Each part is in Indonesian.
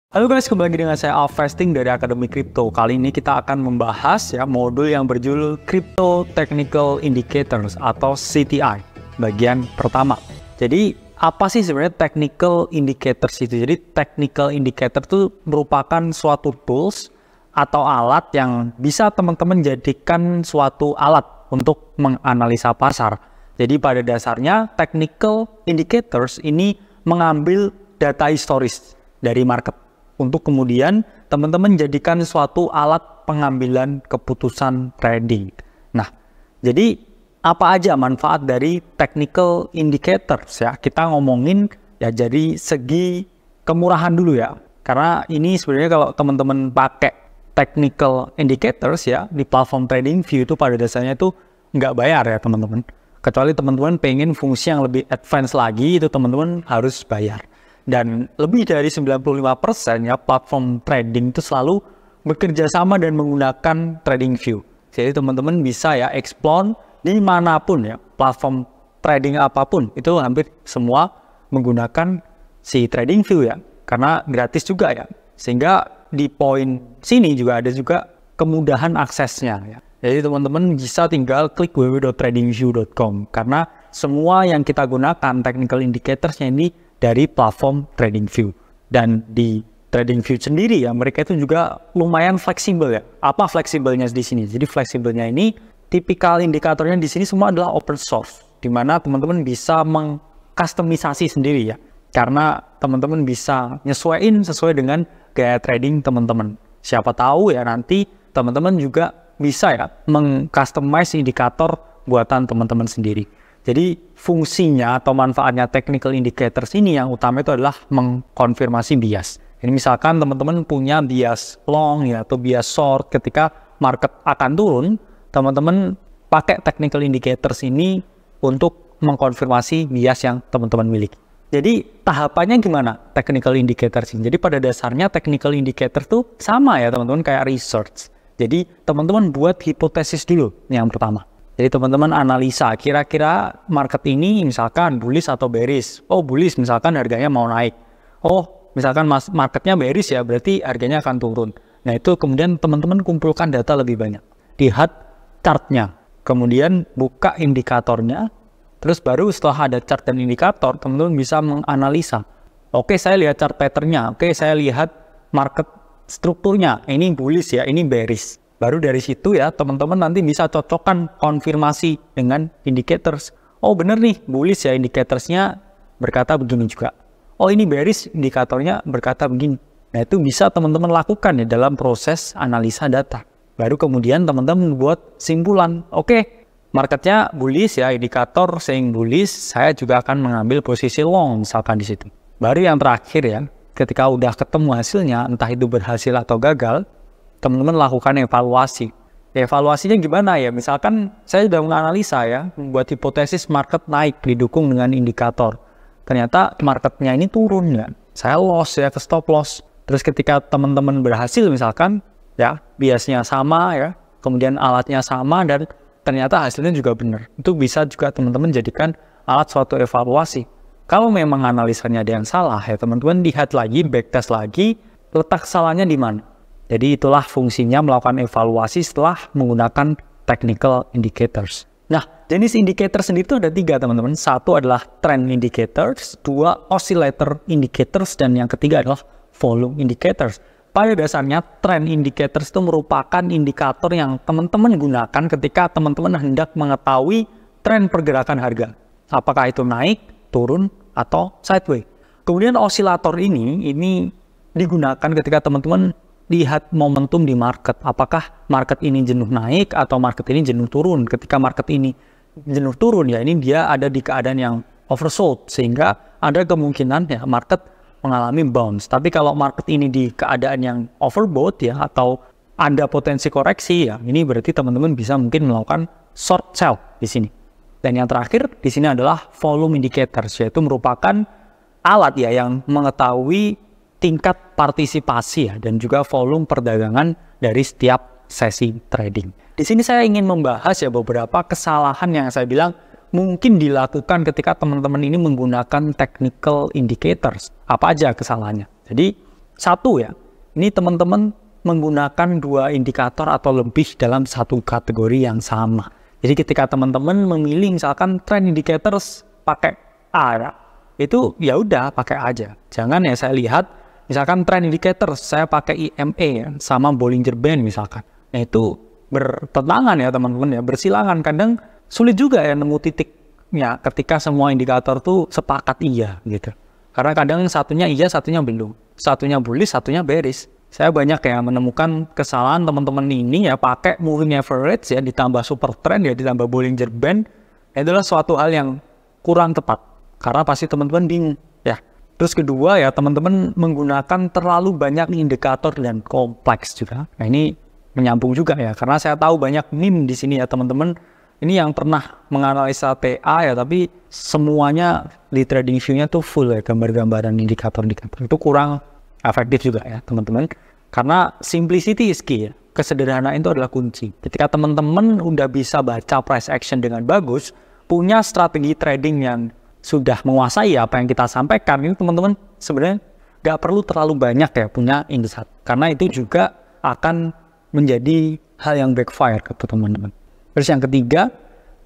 Halo guys, kembali lagi dengan saya Alvesting dari Akademi Crypto. Kali ini kita akan membahas modul yang berjudul Crypto Technical Indicators atau CTI bagian pertama. Jadi apa sih sebenarnya Technical Indicators itu? Jadi Technical Indicator itu merupakan suatu tools atau alat yang bisa teman-teman jadikan suatu alat untuk menganalisa pasar. Jadi pada dasarnya Technical Indicators ini mengambil data historis dari market untuk kemudian teman-teman jadikan suatu alat pengambilan keputusan trading. Nah, jadi apa aja manfaat dari technical indicators ya? Kita ngomongin ya dari segi kemurahan dulu ya. Karena ini sebenarnya kalau teman-teman pakai technical indicators ya di platform TradingView itu pada dasarnya itu nggak bayar ya teman-teman. Kecuali teman-teman pengen fungsi yang lebih advance lagi, itu teman-teman harus bayar. Dan lebih dari 95% ya platform trading itu selalu bekerja sama dan menggunakan TradingView. Jadi teman-teman bisa ya explore dimanapun ya platform trading apapun, itu hampir semua menggunakan si TradingView ya, karena gratis juga ya. Sehingga di poin sini juga ada juga kemudahan aksesnya ya. Jadi teman-teman bisa tinggal klik www.tradingview.com karena semua yang kita gunakan technical indicatorsnya ini dari platform TradingView. Dan di TradingView sendiri ya, mereka itu juga lumayan fleksibel ya. Apa fleksibelnya di sini? Jadi fleksibelnya ini, tipikal indikatornya di sini semua adalah open source, di mana teman-teman bisa mengkustomisasi sendiri ya. Karena teman-teman bisa nyesuaiin sesuai dengan gaya trading teman-teman. Siapa tahu ya nanti teman-teman juga bisa ya mengcustomize indikator buatan teman-teman sendiri. Jadi fungsinya atau manfaatnya technical indicators ini yang utama itu adalah mengkonfirmasi bias. Ini misalkan teman-teman punya bias long ya atau bias short ketika market akan turun, teman-teman pakai technical indicators ini untuk mengkonfirmasi bias yang teman-teman miliki. Jadi tahapannya gimana technical indicators ini? Jadi pada dasarnya technical indicators itu sama ya teman-teman kayak research. Jadi teman-teman buat hipotesis dulu yang pertama. Jadi teman-teman analisa kira-kira market ini misalkan bullish atau bearish. Oh bullish misalkan harganya mau naik. Oh misalkan marketnya bearish ya berarti harganya akan turun. Nah itu kemudian teman-teman kumpulkan data lebih banyak. Lihat chartnya. Kemudian buka indikatornya. Terus baru setelah ada chart dan indikator teman-teman bisa menganalisa. Oke saya lihat chart patternnya. Oke saya lihat market strukturnya. Ini bullish ya ini bearish. Baru dari situ ya teman-teman nanti bisa cocokkan konfirmasi dengan indicators. Oh bener nih bullish ya indicatorsnya berkata begini juga. Oh ini bearish indikatornya berkata begini. Nah itu bisa teman-teman lakukan ya dalam proses analisa data. Baru kemudian teman-teman membuat simpulan. Oke marketnya bullish ya indikator saying bullish. Saya juga akan mengambil posisi long misalkan di situ. Baru yang terakhir ya ketika udah ketemu hasilnya entah itu berhasil atau gagal. Teman-teman lakukan evaluasi. Evaluasinya gimana ya? Misalkan saya sudah menganalisa ya, membuat hipotesis market naik didukung dengan indikator. Ternyata marketnya ini turun ya. Saya loss ya, ke stop loss. Terus ketika teman-teman berhasil misalkan ya, biasnya sama ya, kemudian alatnya sama dan ternyata hasilnya juga benar. Itu bisa juga teman-teman jadikan alat suatu evaluasi. Kalau memang analisanya ada yang salah ya, teman-teman lihat lagi, backtest lagi, letak salahnya di mana. Jadi itulah fungsinya melakukan evaluasi setelah menggunakan technical indicators. Nah, jenis indikator sendiri itu ada 3 teman-teman. Satu adalah trend indicators, 2 oscillator indicators, dan yang ketiga adalah volume indicators. Pada dasarnya trend indicators itu merupakan indikator yang teman-teman gunakan ketika teman-teman hendak mengetahui tren pergerakan harga. Apakah itu naik, turun, atau sideways. Kemudian osilator ini digunakan ketika teman-teman lihat momentum di market, apakah market ini jenuh naik atau market ini jenuh turun. Ketika market ini jenuh turun ya ini dia ada di keadaan yang oversold sehingga ada kemungkinan ya market mengalami bounce. Tapi kalau market ini di keadaan yang overbought ya atau ada potensi koreksi ya ini berarti teman-teman bisa mungkin melakukan short sell di sini. Dan yang terakhir di sini adalah volume indicators, yaitu merupakan alat ya yang mengetahui tingkat partisipasi ya dan juga volume perdagangan dari setiap sesi trading. Di sini saya ingin membahas ya beberapa kesalahan yang saya bilang mungkin dilakukan ketika teman-teman ini menggunakan technical indicators. Apa aja kesalahannya? Jadi satu ya, ini teman-teman menggunakan 2 indikator atau lebih dalam satu kategori yang sama. Jadi ketika teman-teman memilih misalkan trend indicators pakai A ya, itu ya udah pakai aja. Jangan ya saya lihat misalkan trend indicators saya pakai EMA ya, sama Bollinger Band misalkan. Nah itu bertentangan ya teman-teman ya, bersilangan. Kadang sulit juga ya nemu titiknya ketika semua indikator tuh sepakat iya gitu. Karena kadang satunya iya, satunya belum. Satunya bullish, satunya bearish. Saya banyak ya menemukan kesalahan teman-teman ini ya pakai moving average ya ditambah super trend ya ditambah Bollinger Band. Itu adalah suatu hal yang kurang tepat. Karena pasti teman-teman bingung ya. Terus kedua ya teman-teman menggunakan terlalu banyak indikator dan kompleks juga. Nah ini menyambung juga ya. Karena saya tahu banyak meme di sini ya teman-teman. Ini yang pernah menganalisa TA ya, tapi semuanya di trading view-nya tuh full ya, gambar-gambaran indikator-indikator. Itu kurang efektif juga ya teman-teman. Karena simplicity is key ya. Kesederhanaan itu adalah kunci. Ketika teman-teman udah bisa baca price action dengan bagus, punya strategi trading yang sudah menguasai apa yang kita sampaikan, ini teman-teman sebenarnya nggak perlu terlalu banyak ya punya insight. Karena itu juga akan menjadi hal yang backfire ke teman-teman. Terus yang ketiga,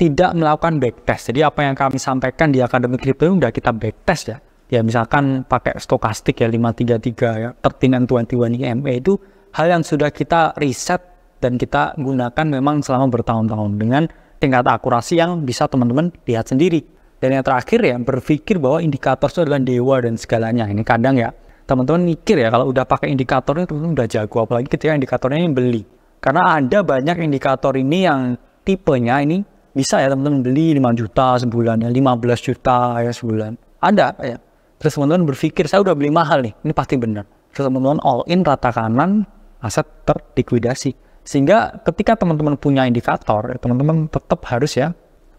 tidak melakukan backtest. Jadi apa yang kami sampaikan di Akademi Kripto udah kita backtest ya. Ya misalkan pakai stokastik ya 533 ya, 13 and 21 EMA itu hal yang sudah kita riset dan kita gunakan memang selama bertahun-tahun dengan tingkat akurasi yang bisa teman-teman lihat sendiri. Dan yang terakhir ya, berpikir bahwa indikator itu adalah dewa dan segalanya. Ini kadang ya, teman-teman mikir ya kalau udah pakai indikatornya teman-teman udah jago, apalagi ketika indikatornya yang beli. Karena ada banyak indikator ini yang tipenya ini bisa ya teman-teman beli 5 juta sebulan ya, 15 juta ya sebulan. Ada ya. Terus teman-teman berpikir saya udah beli mahal nih, ini pasti benar. Terus teman-teman all in rata kanan, aset terlikuidasi. Sehingga ketika teman-teman punya indikator, teman-teman tetap harus ya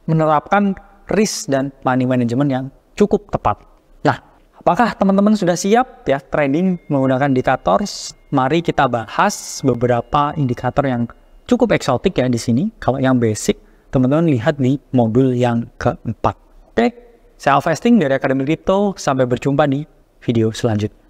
menerapkan risk dan money management yang cukup tepat. Nah, apakah teman-teman sudah siap ya trading menggunakan indikator? Mari kita bahas beberapa indikator yang cukup eksotik ya di sini. Kalau yang basic, teman-teman lihat di modul yang keempat. Oke, saya Alvesting dari Akademi Kripto. Sampai berjumpa di video selanjutnya.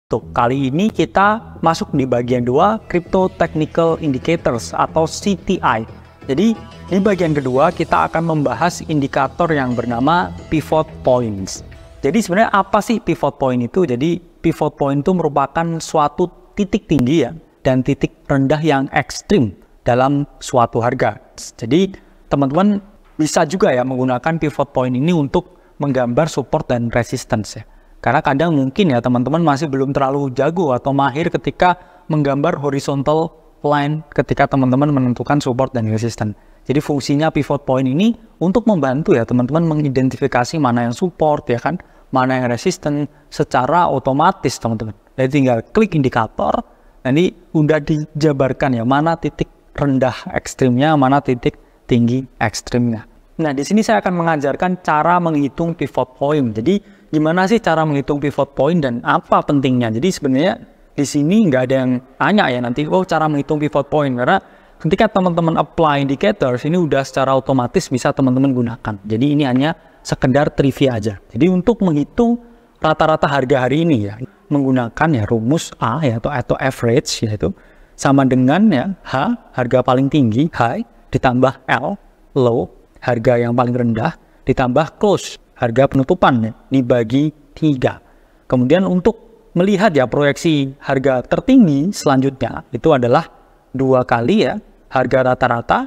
Tuh, kali ini kita masuk di bagian 2, Crypto Technical Indicators atau CTI. Jadi, di bagian kedua kita akan membahas indikator yang bernama pivot points. Jadi sebenarnya apa sih pivot point itu? Jadi pivot point itu merupakan suatu titik tinggi ya dan titik rendah yang ekstrim dalam suatu harga. Jadi teman-teman bisa juga ya menggunakan pivot point ini untuk menggambar support dan resistance ya. Karena kadang mungkin ya teman-teman masih belum terlalu jago atau mahir ketika menggambar horizontal line ketika teman-teman menentukan support dan resistance. Jadi fungsinya pivot point ini untuk membantu ya teman-teman mengidentifikasi mana yang support ya kan, mana yang resisten secara otomatis teman-teman. Jadi tinggal klik indikator, nanti udah dijabarkan ya mana titik rendah ekstrimnya, mana titik tinggi ekstrimnya. Nah di sini saya akan mengajarkan cara menghitung pivot point. Jadi gimana sih cara menghitung pivot point dan apa pentingnya? Jadi sebenarnya di sini nggak ada yang tanya ya nanti, oh cara menghitung pivot point, karena ketika teman-teman apply indicators ini udah secara otomatis bisa teman-teman gunakan. Jadi ini hanya sekedar trivia aja. Jadi untuk menghitung rata-rata harga hari ini ya menggunakan ya rumus A ya atau average yaitu sama dengan ya H harga paling tinggi high ditambah L low harga yang paling rendah ditambah close harga penutupan ya, dibagi 3. Kemudian untuk melihat ya proyeksi harga tertinggi selanjutnya itu adalah 2 kali ya harga rata-rata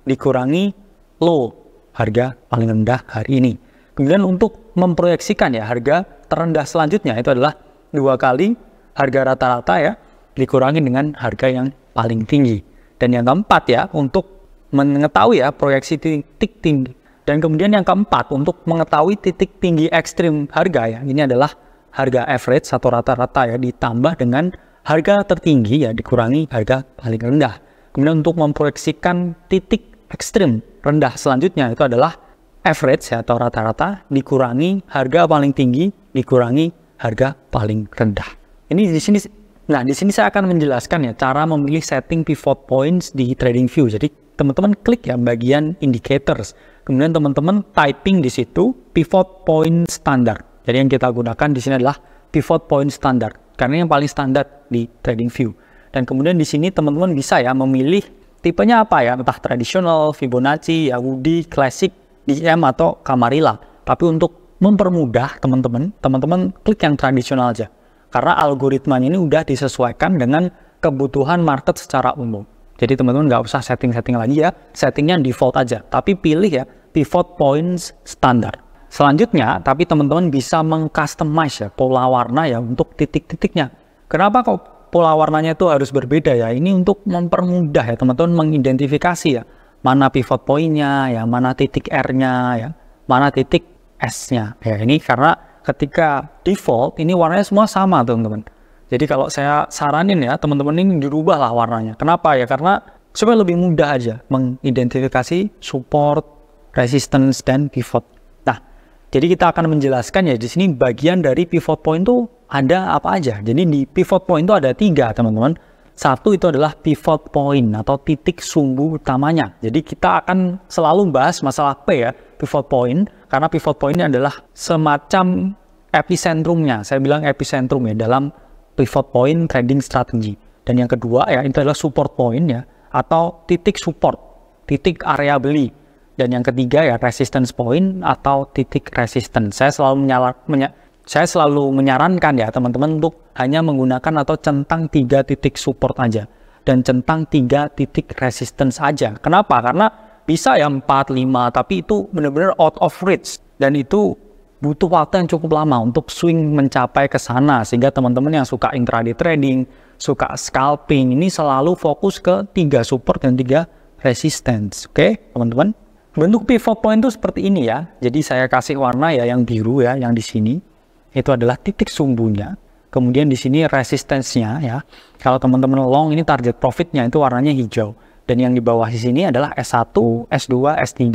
dikurangi low harga paling rendah hari ini. Kemudian untuk memproyeksikan ya harga terendah selanjutnya itu adalah 2 kali harga rata-rata ya dikurangi dengan harga yang paling tinggi. Dan yang keempat ya untuk mengetahui ya proyeksi titik tinggi. Dan kemudian yang keempat untuk mengetahui titik tinggi ekstrim harga ya ini adalah harga average atau rata-rata ya ditambah dengan harga tertinggi ya dikurangi harga paling rendah. Kemudian untuk memproyeksikan titik ekstrim rendah selanjutnya itu adalah average ya, atau rata-rata dikurangi harga paling tinggi dikurangi harga paling rendah. Ini di sini Nah, di sini saya akan menjelaskan ya cara memilih setting pivot points di TradingView. Jadi teman-teman klik ya bagian indicators. Kemudian teman-teman typing di situ pivot point standar. Jadi yang kita gunakan di sini adalah pivot point standar karena yang paling standar di TradingView. Dan kemudian di sini teman-teman bisa ya memilih tipenya apa ya, entah tradisional, Fibonacci, Yahudi, Classic, DM atau Camarilla. Tapi untuk mempermudah teman-teman klik yang tradisional aja. Karena algoritmanya ini udah disesuaikan dengan kebutuhan market secara umum. Jadi teman-teman nggak usah setting-setting lagi ya, settingnya default aja. Tapi pilih ya pivot points standar. Selanjutnya, tapi teman-teman bisa mengcustomize ya pola warna ya untuk titik-titiknya. Kenapa kok pola warnanya itu harus berbeda ya? Ini untuk mempermudah ya teman-teman mengidentifikasi ya mana pivot pointnya ya, mana titik R-nya ya, mana titik S-nya. Ya ini karena ketika default ini warnanya semua sama teman-teman. Jadi kalau saya saranin ya teman-teman ini dirubah lah warnanya. Kenapa ya? Karena supaya lebih mudah aja mengidentifikasi support, resistance dan pivot. Nah, jadi kita akan menjelaskan ya di sini bagian dari pivot point itu ada apa aja. Jadi di pivot point itu ada 3 teman-teman. Satu itu adalah pivot point atau titik sumbu utamanya. Jadi kita akan selalu bahas masalah P ya, pivot point. Karena pivot point ini adalah semacam epicentrumnya. Saya bilang epicentrum ya dalam pivot point trading strategy. Dan yang kedua ya itu adalah support point ya atau titik support, titik area beli. Dan yang ketiga ya resistance point atau titik resistance. Saya selalu menyarankan ya teman-teman untuk hanya menggunakan atau centang 3 titik support aja dan centang 3 titik resistance aja. Kenapa? Karena bisa ya 4, 5 tapi itu benar-benar out of reach dan itu butuh waktu yang cukup lama untuk swing mencapai ke sana, sehingga teman-teman yang suka intraday trading, suka scalping ini selalu fokus ke 3 support dan 3 resistance. Oke, teman-teman. Bentuk pivot point itu seperti ini ya. Jadi saya kasih warna ya yang biru ya, yang di sini itu adalah titik sumbunya. Kemudian di sini resistance-nya ya. Kalau teman-teman long ini target profitnya itu warnanya hijau. Dan yang di bawah di sini adalah S1, S2, S3.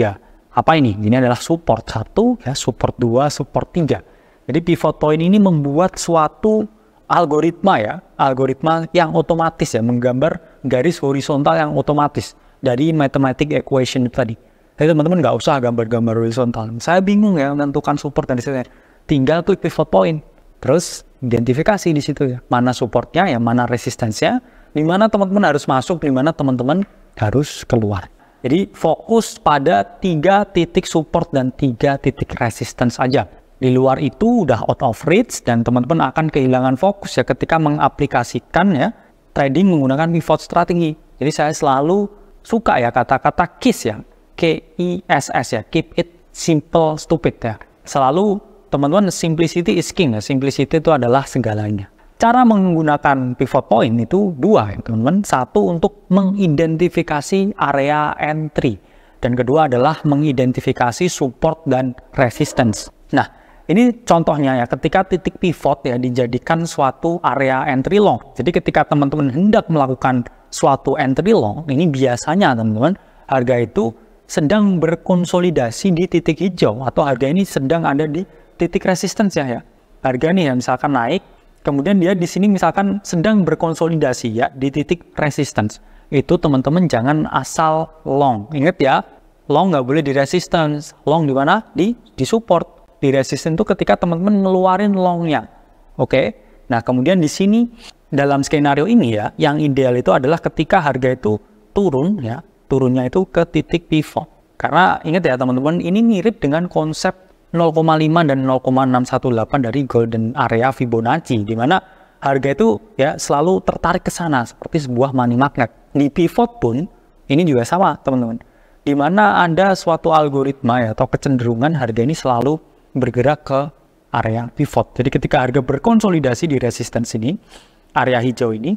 Apa ini? Ini adalah support 1, ya, support 2, support 3. Jadi pivot point ini membuat suatu algoritma ya, algoritma yang otomatis ya, menggambar garis horizontal yang otomatis dari mathematic equation tadi. Jadi teman-teman nggak usah gambar-gambar horizontal. Saya bingung ya menentukan support dan resistance. Tinggal klik pivot point, terus identifikasi di situ ya, mana supportnya ya, mana resistance-nya, di mana teman-teman harus masuk, di mana teman-teman harus keluar. Jadi fokus pada 3 titik support dan 3 titik resistance saja. Di luar itu udah out of reach dan teman-teman akan kehilangan fokus ya ketika mengaplikasikan ya trading menggunakan pivot strategi. Jadi saya selalu suka ya kata-kata KISS ya, KISS ya, keep it simple stupid ya. Selalu teman-teman simplicity is king ya, simplicity itu adalah segalanya. Cara menggunakan pivot point itu 2 ya teman-teman. Satu untuk mengidentifikasi area entry. Dan kedua adalah mengidentifikasi support dan resistance. Nah, ini contohnya ya ketika titik pivot ya dijadikan suatu area entry long. Jadi ketika teman-teman hendak melakukan suatu entry long, ini biasanya teman-teman harga itu sedang berkonsolidasi di titik hijau. Atau harga ini sedang ada di titik resistance ya. Harga ini ya misalkan naik. Kemudian dia di sini misalkan sedang berkonsolidasi ya di titik resistance. Itu teman-teman jangan asal long. Ingat ya, long nggak boleh di resistance. Long di mana? Di support. Di resistance itu ketika teman-teman ngeluarin longnya. Oke. Nah kemudian di sini dalam skenario ini ya, yang ideal itu adalah ketika harga itu turun ya, turunnya itu ke titik pivot. Karena ingat ya teman-teman, ini mirip dengan konsep 0,5 dan 0,618 dari golden area Fibonacci, di mana harga itu ya selalu tertarik ke sana seperti sebuah money magnet. Di pivot pun ini juga sama teman-teman, di mana ada suatu algoritma ya atau kecenderungan harga ini selalu bergerak ke area pivot. Jadi ketika harga berkonsolidasi di resistance ini, area hijau ini,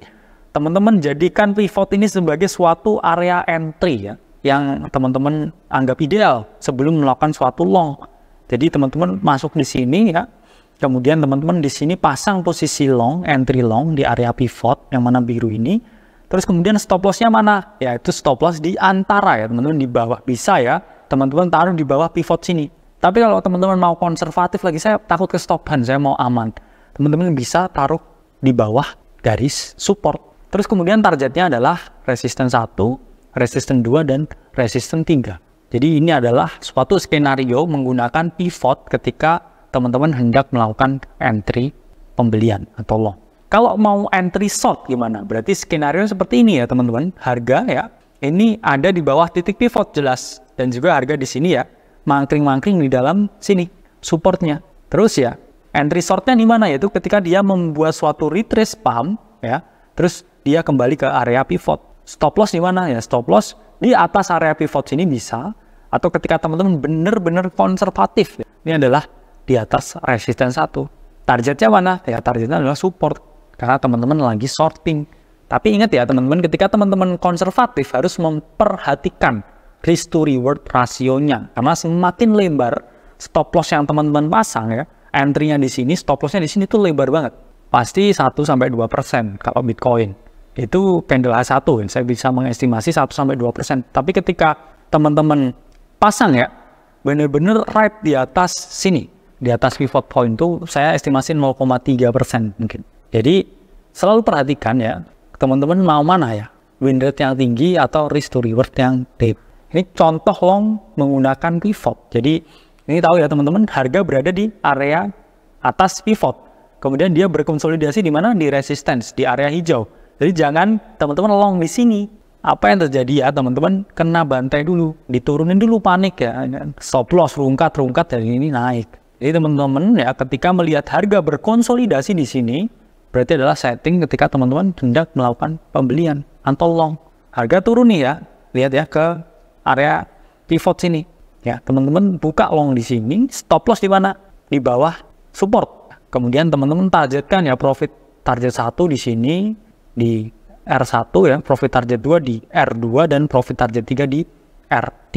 teman-teman jadikan pivot ini sebagai suatu area entry ya, yang teman-teman anggap ideal sebelum melakukan suatu long. Jadi teman-teman masuk di sini ya, kemudian teman-teman di sini pasang posisi long, entry long di area pivot yang mana biru ini. Terus kemudian stop lossnya mana? Ya itu stop loss di antara ya teman-teman, di bawah. Bisa ya teman-teman taruh di bawah pivot sini. Tapi kalau teman-teman mau konservatif lagi, saya takut ke stopan, saya mau aman. Teman-teman bisa taruh di bawah garis support. Terus kemudian targetnya adalah resisten 1, resisten 2, dan resisten 3. Jadi ini adalah suatu skenario menggunakan pivot ketika teman-teman hendak melakukan entry pembelian atau long. Kalau mau entry short gimana? Berarti skenario seperti ini ya teman-teman. Harga ya, ini ada di bawah titik pivot jelas. Dan juga harga di sini ya, mangkring-mangkring di dalam sini, supportnya. Terus ya, entry shortnya di mana? Yaitu ketika dia membuat suatu retrace pump ya, terus dia kembali ke area pivot. Stop loss di mana ya? Stop loss di atas area pivot sini bisa, atau ketika teman-teman benar-benar konservatif. Ini adalah di atas resisten 1. Targetnya mana? Ya targetnya adalah support, karena teman-teman lagi shorting. Tapi ingat ya teman-teman, ketika teman-teman konservatif harus memperhatikan risk to reward rasionya, karena semakin lebar stop loss yang teman-teman pasang ya, entry-nya di sini, stop loss-nya di sini tuh lebar banget. Pasti 1-2% kalau Bitcoin. Itu candle H1 ya, saya bisa mengestimasi 1-2%. Tapi ketika teman-teman pasang ya, benar-benar right di atas sini, di atas pivot point itu saya estimasi 0,3% mungkin. Jadi selalu perhatikan ya, teman-teman mau mana ya, win rate yang tinggi atau risk to reward yang deep. Ini contoh long menggunakan pivot. Jadi ini tahu ya teman-teman, harga berada di area atas pivot. Kemudian dia berkonsolidasi di mana? Di resistance, di area hijau. Jadi jangan teman-teman long di sini. Apa yang terjadi ya teman-teman? Kena bantai dulu, diturunin dulu, panik ya. Stop loss rungkat dari ini naik. Jadi teman-teman ya, ketika melihat harga berkonsolidasi di sini, berarti adalah setting ketika teman-teman hendak melakukan pembelian atau long. Harga turun nih ya, lihat ya ke area pivot sini. Ya, teman-teman buka long di sini, stop loss di mana? Di bawah support. Kemudian teman-teman targetkan ya profit target 1 di sini di R1 ya, profit target 2 di R2 dan profit target 3 di R3.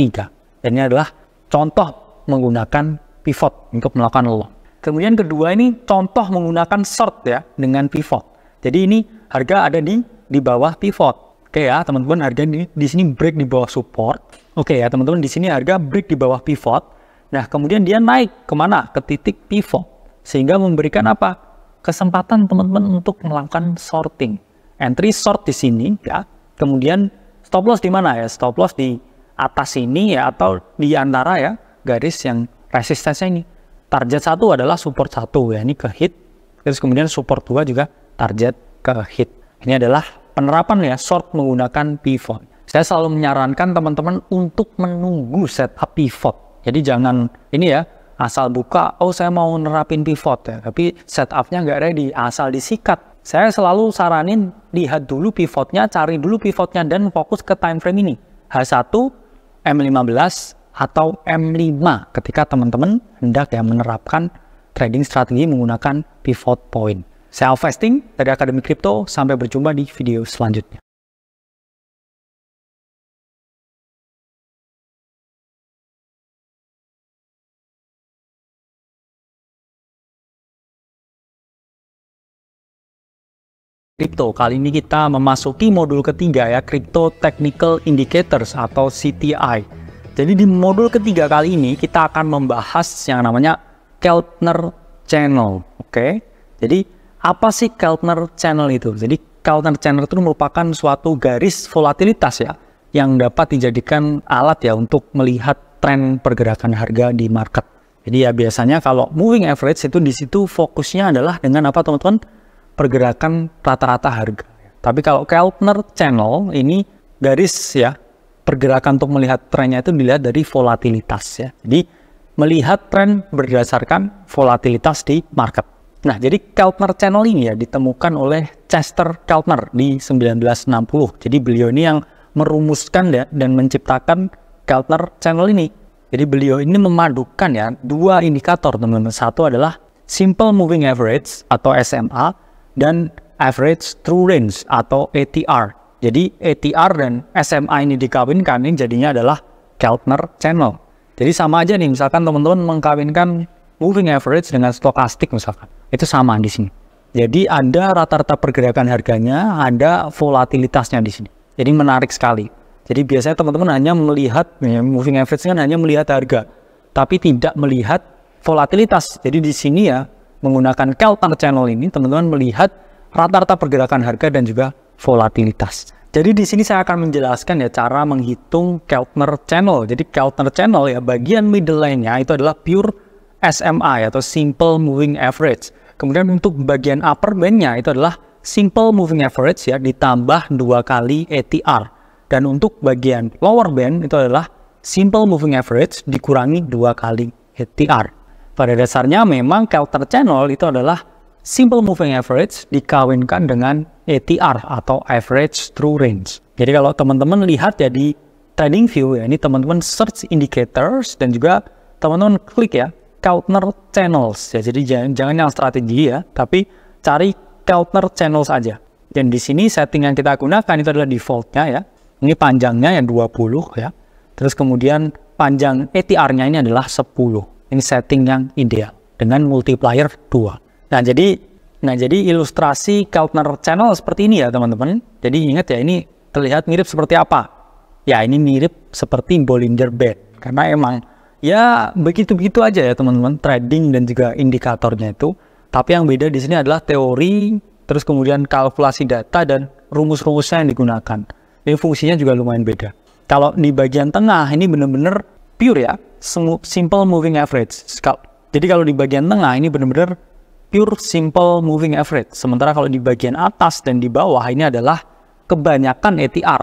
Dan ini adalah contoh menggunakan pivot untuk melakukan long. Kemudian kedua ini contoh menggunakan short ya dengan pivot. Jadi ini harga ada di bawah pivot. Oke ya, teman-teman, harga di sini break di bawah support. Oke ya, teman-teman, di sini harga break di bawah pivot. Nah, kemudian dia naik kemana? Ke titik pivot. Sehingga memberikan apa? Kesempatan teman-teman untuk melakukan shorting. Entry short di sini ya. Kemudian stop loss di mana ya? Stop loss di atas ini ya, atau di antara ya garis yang resistensinya ini. Target 1 adalah support 1 ya, ini ke hit. Terus kemudian support 2 juga target ke hit. Ini adalah penerapan ya short menggunakan pivot. Saya selalu menyarankan teman-teman untuk menunggu setup pivot. Jadi jangan ini ya, asal buka, oh saya mau nerapin pivot ya, tapi setupnya nggak ready, asal disikat. Saya selalu saranin lihat dulu pivotnya, cari dulu pivotnya, dan fokus ke time frame ini. H1, M15, atau M5 ketika teman-teman hendak ya menerapkan trading strategi menggunakan pivot point. Saya Alvesting dari Akademi Kripto, sampai berjumpa di video selanjutnya. Kripto, kali ini kita memasuki modul ketiga ya, Crypto Technical Indicators atau CTI. Jadi di modul ketiga kali ini kita akan membahas yang namanya Keltner Channel. Oke. Jadi apa sih Keltner Channel itu? Jadi Keltner Channel itu merupakan suatu garis volatilitas ya, yang dapat dijadikan alat ya untuk melihat tren pergerakan harga di market. Jadi ya biasanya kalau moving average itu di situ fokusnya adalah dengan apa teman-teman? Pergerakan rata-rata harga. Tapi kalau Keltner Channel ini garis ya, pergerakan untuk melihat trennya itu dilihat dari volatilitas ya. Jadi melihat tren berdasarkan volatilitas di market. Nah, jadi Keltner Channel ini ya ditemukan oleh Chester Keltner di 1960. Jadi beliau ini yang merumuskan ya dan menciptakan Keltner Channel ini. Jadi beliau ini memadukan ya dua indikator teman-teman. Satu adalah Simple Moving Average atau SMA, dan Average True Range atau ATR. Jadi ATR dan SMA ini dikawinkan, ini jadinya adalah Keltner Channel. Jadi sama aja nih, misalkan teman-teman mengkawinkan moving average dengan stokastik misalkan, itu sama di sini. Jadi ada rata-rata pergerakan harganya, ada volatilitasnya di sini. Jadi menarik sekali. Jadi biasanya teman-teman hanya melihat ya, moving average kan hanya melihat harga, tapi tidak melihat volatilitas. Jadi di sini ya, menggunakan Keltner Channel ini teman-teman melihat rata-rata pergerakan harga dan juga volatilitas. Jadi di sini saya akan menjelaskan ya cara menghitung Keltner Channel. Jadi Keltner Channel ya bagian middle line-nya itu adalah pure SMI atau Simple Moving Average. Kemudian untuk bagian upper band-nya itu adalah Simple Moving Average ya ditambah 2 kali ATR. Dan untuk bagian lower band itu adalah Simple Moving Average dikurangi 2 kali ATR. Pada dasarnya memang Keltner Channel itu adalah Simple Moving Average dikawinkan dengan ATR atau Average True Range. Jadi kalau teman-teman lihat ya di TradingView ya, ini teman-teman search indicators dan juga teman-teman klik ya Keltner Channels ya. Jadi jangan yang strategi ya, tapi cari Keltner Channels aja. Dan di sini setting yang kita gunakan itu adalah defaultnya ya. Ini panjangnya yang 20 ya. Terus kemudian panjang ATR-nya ini adalah 10. Ini setting yang ideal dengan multiplier 2. Nah jadi ilustrasi Keltner Channel seperti ini ya teman-teman. Jadi ingat ya ini terlihat mirip seperti apa? Ya ini mirip seperti Bollinger Band. Karena emang ya begitu-begitu aja ya teman-teman trading dan juga indikatornya itu. Tapi yang beda di sini adalah teori, terus kemudian kalkulasi data dan rumus-rumusnya yang digunakan. Ini fungsinya juga lumayan beda. Kalau di bagian tengah ini benar-benar pure ya, Simple Moving Average. Jadi kalau di bagian tengah ini benar-benar pure Simple Moving Average. Sementara kalau di bagian atas dan di bawah ini adalah kebanyakan ATR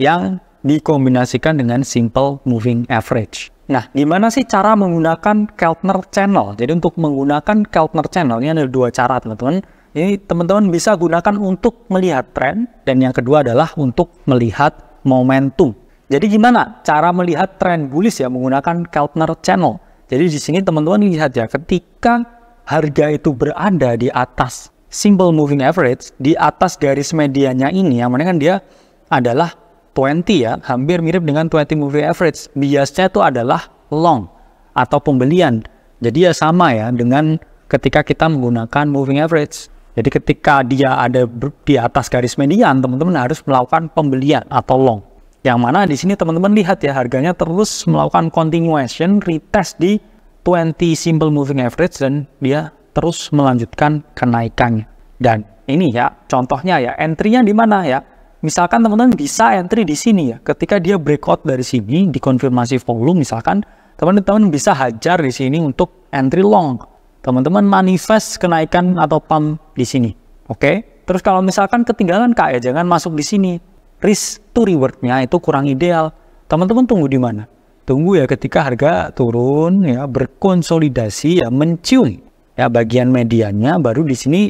yang dikombinasikan dengan Simple Moving Average. Nah, gimana sih cara menggunakan Keltner Channel? Jadi untuk menggunakan Keltner Channel ini ada 2 cara teman-teman. Ini teman-teman bisa gunakan untuk melihat tren dan yang kedua adalah untuk melihat momentum. Jadi gimana cara melihat tren bullish ya menggunakan Keltner Channel? Jadi di sini teman-teman lihat ya ketika harga itu berada di atas Simple Moving Average, di atas garis medianya ini, yang mana kan dia adalah 20 ya, hampir mirip dengan 20 Moving Average. Biasnya itu adalah long atau pembelian. Jadi ya sama ya dengan ketika kita menggunakan Moving Average. Jadi ketika dia ada di atas garis median, teman-teman harus melakukan pembelian atau long. Yang mana di sini teman-teman lihat ya harganya terus melakukan continuation retest di 20 Simple Moving Average dan dia terus melanjutkan kenaikannya. Dan ini ya contohnya ya entry-nya di mana ya? Misalkan teman-teman bisa entry di sini ya. Ketika dia breakout dari sini dikonfirmasi volume misalkan teman-teman bisa hajar di sini untuk entry long. Teman-teman manifest kenaikan atau pump di sini. Oke? Terus kalau misalkan ketinggalan Kak ya jangan masuk di sini. Risk to reward-nya itu kurang ideal. Teman-teman tunggu di mana? Tunggu ya ketika harga turun ya berkonsolidasi ya mencium ya bagian mediannya baru di sini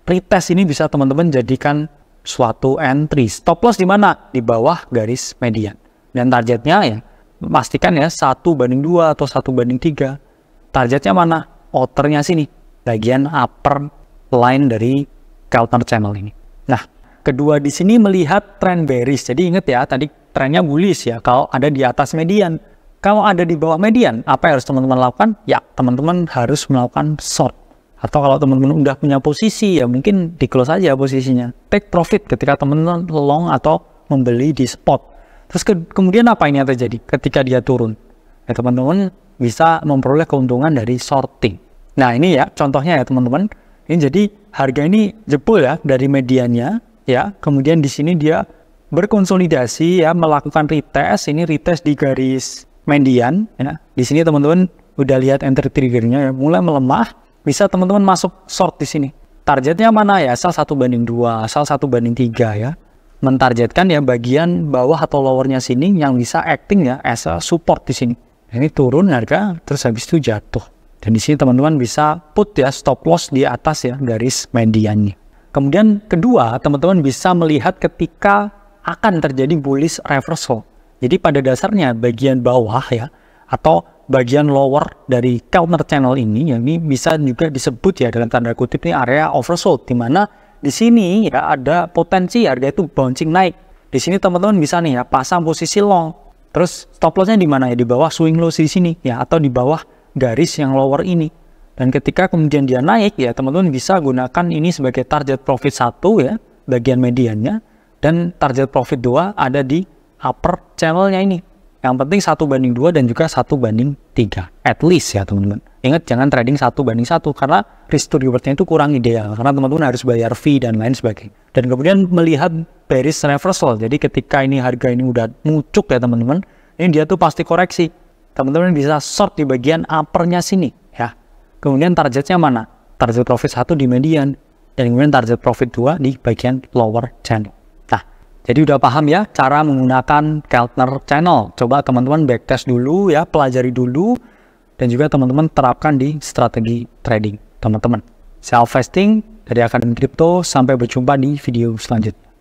retest ini bisa teman-teman jadikan suatu entry. Stop loss di mana? Di bawah garis median. Dan targetnya ya pastikan ya 1/2 atau 1/3. Targetnya mana? Outernya sini, bagian upper line dari Keltner Channel ini. Nah, kedua di sini melihat trend bearish. Jadi ingat ya tadi trennya bullish ya kalau ada di atas median. Kalau ada di bawah median, apa yang harus teman-teman lakukan? Ya, teman-teman harus melakukan short. Atau kalau teman-teman udah punya posisi, ya mungkin di close aja posisinya. Take profit ketika teman-teman long atau membeli di spot. Terus kemudian apa ini yang terjadi ketika dia turun? Ya, teman-teman bisa memperoleh keuntungan dari shorting. Nah, ini ya contohnya ya teman-teman. Ini jadi harga ini jebol ya dari mediannya. Ya, kemudian di sini dia berkonsolidasi ya, melakukan retest. Ini retest di garis median ya. Di sini teman-teman udah lihat entry triggernya ya, mulai melemah, bisa teman-teman masuk short di sini. Targetnya mana ya? Asal 1/2, asal 1/3 ya. Mentargetkan ya bagian bawah atau lowernya sini yang bisa acting ya as a support di sini. Ini turun harga terus habis itu jatuh. Dan di sini teman-teman bisa put ya stop loss di atas ya garis mediannya. Kemudian kedua, teman-teman bisa melihat ketika akan terjadi bullish reversal. Jadi pada dasarnya bagian bawah ya atau bagian lower dari Keltner Channel ini ya, ini bisa juga disebut ya dalam tanda kutip ini area oversold, di mana di sini ya ada potensi harga itu bouncing naik. Di sini teman-teman bisa nih ya pasang posisi long. Terus stop lossnya di mana ya? Di bawah swing low di sini ya atau di bawah garis yang lower ini. Dan ketika kemudian dia naik ya teman-teman bisa gunakan ini sebagai target profit 1 ya bagian mediannya, dan target profit 2 ada di upper channelnya ini. Yang penting 1/2 dan juga 1/3 at least ya teman-teman. Ingat, jangan trading 1:1 karena risk to rewardnya itu kurang ideal karena teman-teman harus bayar fee dan lain sebagainya. Dan kemudian melihat bearish reversal, jadi ketika ini harga ini udah muncul ya teman-teman, ini dia tuh pasti koreksi. Teman-teman bisa short di bagian uppernya sini ya. Kemudian targetnya mana? Target profit 1 di median, dan kemudian target profit 2 di bagian lower channel. Nah, jadi udah paham ya cara menggunakan Keltner channel. Coba teman-teman backtest dulu ya, pelajari dulu, dan juga teman-teman terapkan di strategi trading teman-teman. Self-vesting dari Akademi Kripto, sampai berjumpa di video selanjutnya.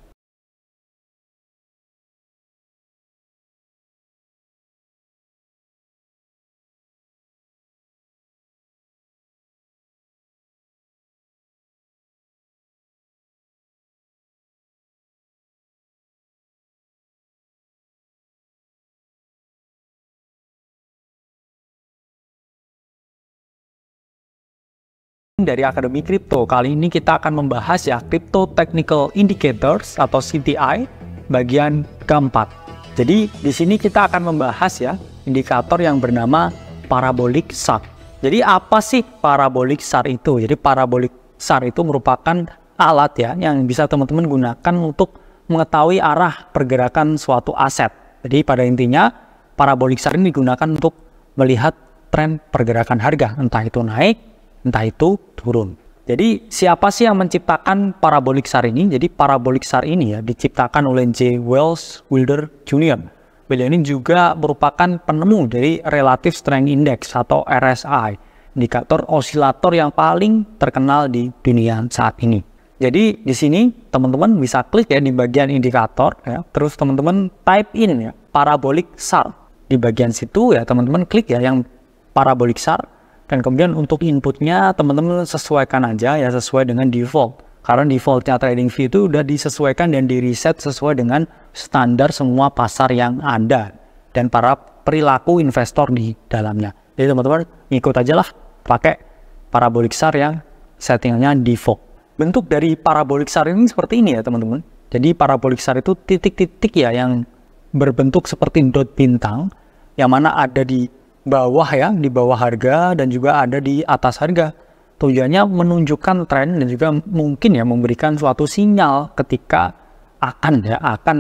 Dari Akademi Kripto, kali ini kita akan membahas ya Crypto Technical Indicators atau CTI bagian keempat. Jadi di sini kita akan membahas ya indikator yang bernama parabolic SAR. Jadi apa sih parabolic SAR itu? Jadi parabolic SAR itu merupakan alat ya yang bisa teman-teman gunakan untuk mengetahui arah pergerakan suatu aset. Jadi pada intinya parabolic SAR ini digunakan untuk melihat tren pergerakan harga, entah itu naik, entah itu turun. Jadi siapa sih yang menciptakan parabolic SAR ini? Jadi parabolic SAR ini ya diciptakan oleh J. Wells Wilder Jr. Beliau ini juga merupakan penemu dari Relative Strength Index atau RSI, indikator osilator yang paling terkenal di dunia saat ini. Jadi di sini teman-teman bisa klik ya di bagian indikator ya, terus teman-teman type in ya parabolic SAR. Di bagian situ ya teman-teman klik ya yang parabolic SAR. Dan kemudian untuk inputnya teman-teman sesuaikan aja ya sesuai dengan default. Karena defaultnya trading view itu udah disesuaikan dan di reset sesuai dengan standar semua pasar yang ada. Dan para perilaku investor di dalamnya. Jadi teman-teman ikut aja lah pakai parabolic SAR yang settingnya default. Bentuk dari parabolic SAR ini seperti ini ya teman-teman. Jadi parabolic SAR itu titik-titik ya yang berbentuk seperti dot bintang. Yang mana ada di bawah ya, di bawah harga dan juga ada di atas harga. Tujuannya menunjukkan tren dan juga mungkin ya memberikan suatu sinyal ketika akan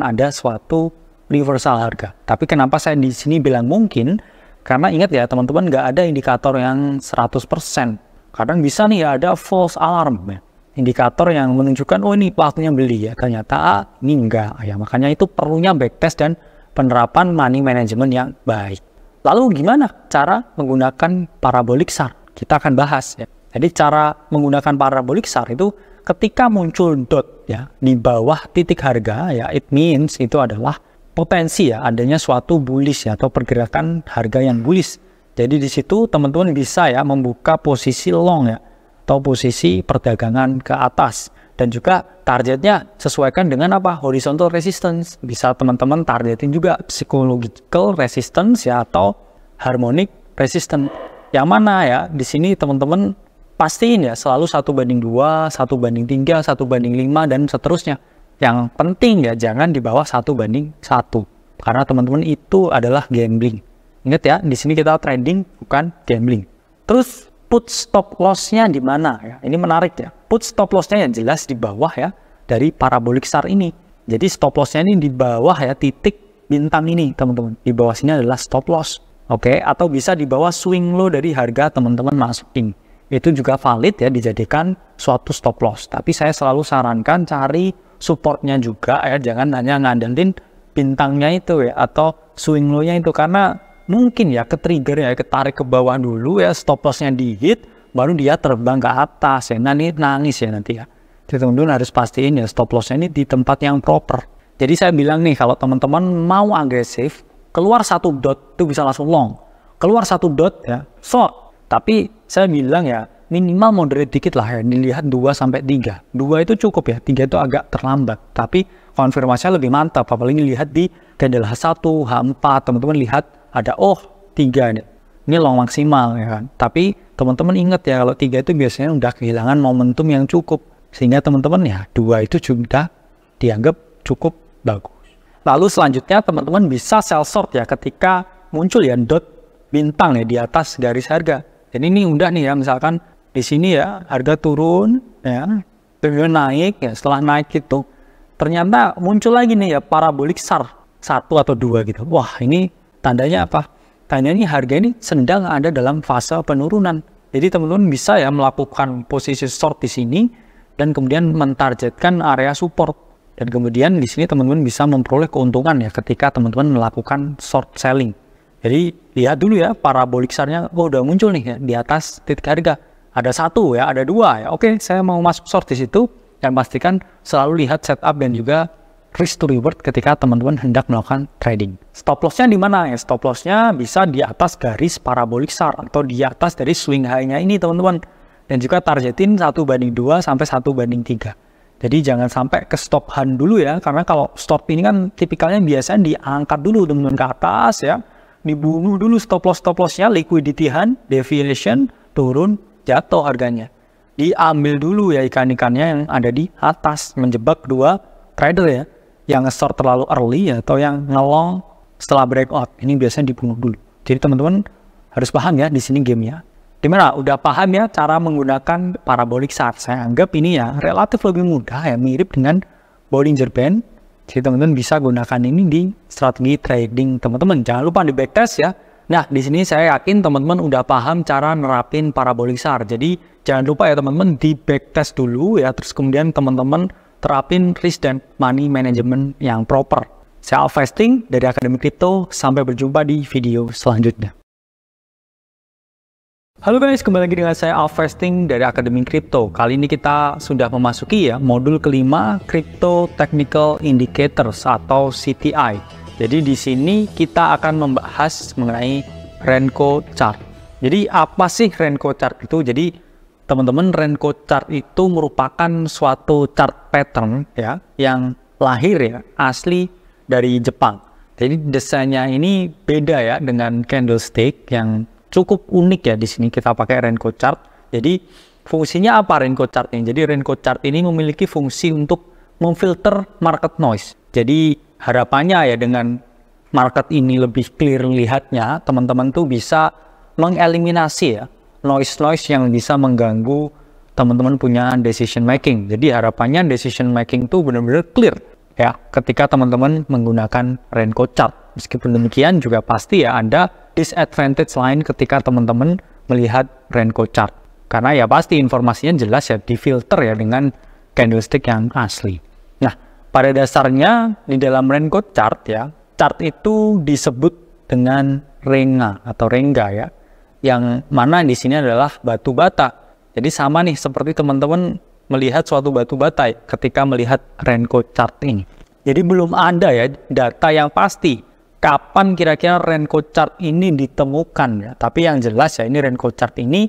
ada suatu reversal harga. Tapi kenapa saya di sini bilang mungkin? Karena ingat ya teman-teman, nggak ada indikator yang 100%. Kadang bisa nih ya ada false alarm ya. Indikator yang menunjukkan oh ini waktunya beli ya, ternyata ini enggak ya. Makanya itu perlunya backtest dan penerapan money management yang baik. Lalu gimana cara menggunakan parabolic SAR? Kita akan bahas ya. Jadi cara menggunakan parabolic SAR itu ketika muncul dot ya di bawah titik harga ya, it means itu adalah potensi ya adanya suatu bullish ya atau pergerakan harga yang bullish. Jadi di situ teman-teman bisa ya membuka posisi long ya atau posisi perdagangan ke atas. Dan juga targetnya sesuaikan dengan apa? Horizontal resistance. Bisa teman-teman targetin juga psychological resistance ya atau harmonic resistance. Yang mana ya di sini teman-teman pastiin ya selalu 1:2, 1:3, 1:5 dan seterusnya. Yang penting ya jangan di bawah 1:1. Karena teman-teman itu adalah gambling. Ingat ya, di sini kita trading bukan gambling. Terus put stop loss-nya di mana ya? Ini menarik ya. Put stop loss-nya yang jelas di bawah ya dari parabolic SAR ini. Jadi stop loss-nya ini di bawah ya titik bintang ini, teman-teman. Di bawah sini adalah stop loss. Oke, atau bisa di bawah swing low dari harga teman-teman masukin. Itu juga valid ya dijadikan suatu stop loss. Tapi saya selalu sarankan cari supportnya juga ya, jangan hanya ngandelin bintangnya itu ya atau swing low-nya itu, karena mungkin ya ke-trigger ya, ketarik ke bawah dulu ya, stop loss-nya di-hit, baru dia terbang ke atas ya, nanti nangis ya nanti ya. Jadi teman-teman harus pastiin ya stop loss-nya ini di tempat yang proper. Jadi saya bilang nih, kalau teman-teman mau agresif, keluar 1 dot itu bisa langsung long. Keluar 1 dot ya, short. Tapi saya bilang ya, minimal moderate dikit lah ya, dilihat 2-3. 2 itu cukup ya, 3 itu agak terlambat. Tapi konfirmasinya lebih mantap, apalagi lihat di candle H1, H4, teman-teman lihat ada 3 nih. Ini long maksimal ya kan. Tapi teman-teman ingat ya kalau 3 itu biasanya udah kehilangan momentum yang cukup. Sehingga teman-teman ya 2 itu sudah dianggap cukup bagus. Lalu selanjutnya teman-teman bisa sell short ya ketika muncul ya dot bintang ya di atas garis harga. Jadi ini udah nih ya, misalkan di sini ya harga turun ya, kemudian naik ya, setelah naik itu ternyata muncul lagi nih ya parabolik SAR 1 atau 2 gitu. Wah, ini tandanya apa? Tandanya harga ini sedang ada dalam fase penurunan. Jadi teman-teman bisa ya melakukan posisi short di sini dan kemudian mentargetkan area support. Dan kemudian di sini teman-teman bisa memperoleh keuntungan ya ketika teman-teman melakukan short selling. Jadi lihat dulu ya parabolik SAR-nya, oh udah muncul nih ya di atas titik harga. Ada 1 ya, ada 2 ya. Oke, saya mau masuk short di situ dan pastikan selalu lihat setup dan juga risk to reward ketika teman-teman hendak melakukan trading. Stop loss-nya di mana ya? Stop loss-nya bisa di atas garis parabolik SAR atau di atas dari swing high-nya ini teman-teman. Dan juga targetin 1/2 sampai 1/3. Jadi jangan sampai ke stop hand dulu ya, karena kalau stop ini kan tipikalnya biasanya diangkat dulu teman-teman ke atas ya. Dibunuh dulu stop loss-nya, liquidity hand, deviation, turun, jatuh harganya. Diambil dulu ya ikan-ikannya yang ada di atas, menjebak dua trader ya, yang nge-short terlalu early ya, atau yang nge-long setelah breakout. Ini biasanya dibunuh dulu. Jadi teman-teman harus paham ya di sini gamenya. Dimana udah paham ya cara menggunakan parabolik SAR. Saya anggap ini ya relatif lebih mudah ya, mirip dengan Bollinger Band. Jadi teman-teman bisa gunakan ini di strategi trading teman-teman. Jangan lupa di backtest ya. Nah, di sini saya yakin teman-teman udah paham cara nerapin parabolik SAR. Jadi jangan lupa ya teman-teman di backtest dulu ya. Terus kemudian teman-teman terapin risk dan money management yang proper. Saya Alvesting dari Akademi Kripto. Sampai berjumpa di video selanjutnya. Halo guys, kembali lagi dengan saya Alvesting dari Akademi Kripto. Kali ini kita sudah memasuki ya modul kelima Crypto Technical Indicators atau CTI. Jadi di sini kita akan membahas mengenai Renko Chart. Jadi apa sih Renko Chart itu? Jadi teman-teman, Renko Chart itu merupakan suatu chart pattern ya yang lahir ya asli dari Jepang. Jadi desainnya ini beda ya dengan candlestick yang cukup unik ya. Di sini kita pakai Renko Chart. Jadi fungsinya apa Renko Chart ini? Jadi Renko Chart ini memiliki fungsi untuk memfilter market noise. Jadi harapannya ya dengan market ini lebih clear lihatnya, teman-teman tuh bisa mengeliminasi ya noise-noise yang bisa mengganggu teman-teman punya decision making. Jadi harapannya decision making tuh benar-benar clear ya ketika teman-teman menggunakan Renko Chart. Meskipun demikian juga pasti ya ada disadvantage lain ketika teman-teman melihat Renko Chart. Karena ya pasti informasinya jelas ya difilter ya dengan candlestick yang asli. Nah, pada dasarnya di dalam Renko Chart ya, chart itu disebut dengan renga atau rengga ya. Yang mana di sini adalah batu bata. Jadi sama nih seperti teman-teman melihat suatu batu bata ya, ketika melihat Renko Chart ini. Jadi belum ada ya data yang pasti kapan kira-kira Renko Chart ini ditemukan ya. Tapi yang jelas ya ini Renko Chart ini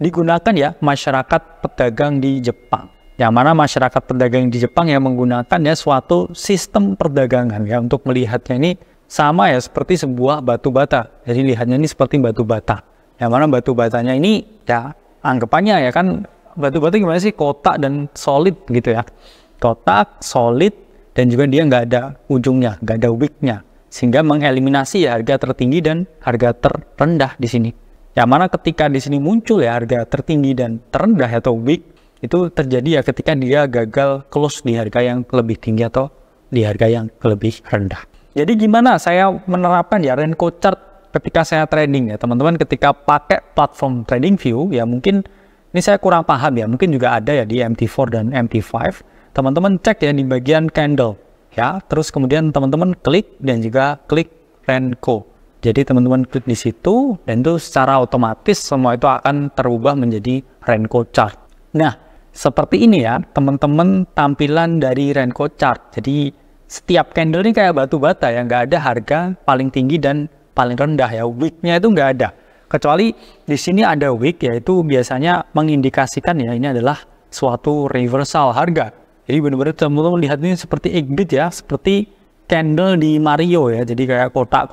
digunakan ya masyarakat pedagang di Jepang. Yang mana masyarakat pedagang di Jepang yang menggunakan ya suatu sistem perdagangan ya untuk melihatnya ini sama ya seperti sebuah batu bata. Jadi lihatnya ini seperti batu bata. Yang mana batu batanya ini ya anggapannya ya kan batu bata gimana sih, kotak dan solid gitu ya. Kotak, solid, dan juga dia nggak ada ujungnya, nggak ada wicknya. Sehingga mengeliminasi ya harga tertinggi dan harga terendah di sini. Yang mana ketika di sini muncul ya harga tertinggi dan terendah atau wick, itu terjadi ya ketika dia gagal close di harga yang lebih tinggi atau di harga yang lebih rendah. Jadi gimana saya menerapkan ya Renko Chart ketika saya trading ya teman-teman, ketika pakai platform TradingView ya mungkin ini saya kurang paham ya, mungkin juga ada ya di MT4 dan MT5. Teman-teman cek ya di bagian candle. Ya, terus kemudian teman-teman klik dan juga klik Renko. Jadi teman-teman klik di situ dan itu secara otomatis semua itu akan terubah menjadi Renko Chart. Nah, seperti ini ya teman-teman tampilan dari Renko Chart. Jadi setiap candle ini kayak batu bata ya, nggak ada harga paling tinggi dan paling rendah ya. Wicknya itu nggak ada. Kecuali di sini ada wick, yaitu biasanya mengindikasikan ya ini adalah suatu reversal harga. Jadi benar-benar teman-teman lihat ini seperti Eggbit ya, seperti candle di Mario ya. Jadi kayak kotak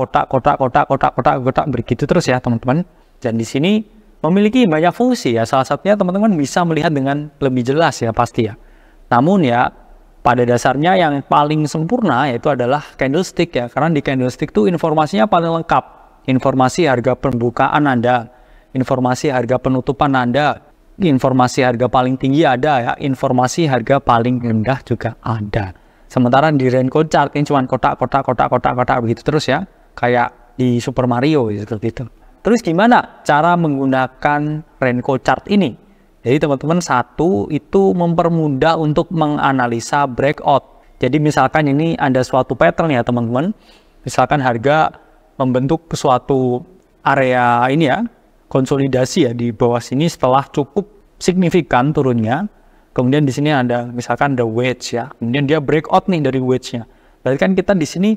begitu terus ya teman-teman. Dan di sini memiliki banyak fungsi ya. Salah satunya teman-teman bisa melihat dengan lebih jelas ya pasti ya. Namun ya pada dasarnya yang paling sempurna yaitu adalah candlestick ya. Karena di candlestick itu informasinya paling lengkap. Informasi harga pembukaan Anda, informasi harga penutupan ada, informasi harga paling tinggi ada ya, informasi harga paling rendah juga ada. Sementara di Renko chart ini cuma kotak begitu terus ya, kayak di Super Mario seperti itu. Terus gimana cara menggunakan Renko chart ini? Jadi teman-teman, satu itu mempermudah untuk menganalisa breakout. Jadi misalkan ini ada suatu pattern ya teman-teman, misalkan harga membentuk suatu area ini ya, konsolidasi ya di bawah sini setelah cukup signifikan turunnya. Kemudian di sini ada misalkan ada wedge ya, kemudian dia breakout nih dari wedge-nya. Berarti kan kita di sini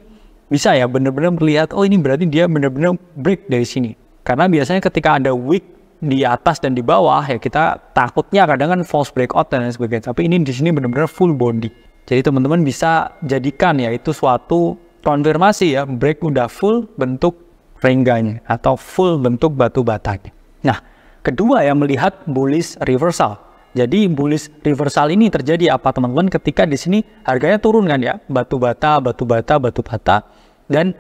bisa ya benar-benar melihat, oh ini berarti dia benar-benar break dari sini. Karena biasanya ketika ada wick di atas dan di bawah ya, kita takutnya kadang kan false breakout dan lain sebagainya. Tapi ini di sini benar-benar full body. Jadi teman-teman bisa jadikan ya itu suatu konfirmasi ya, break udah full bentuk rengganya atau full bentuk batu batanya. Nah, kedua ya, melihat bullish reversal. Jadi bullish reversal ini terjadi apa teman-teman? Ketika di sini harganya turun kan ya, batu bata, dan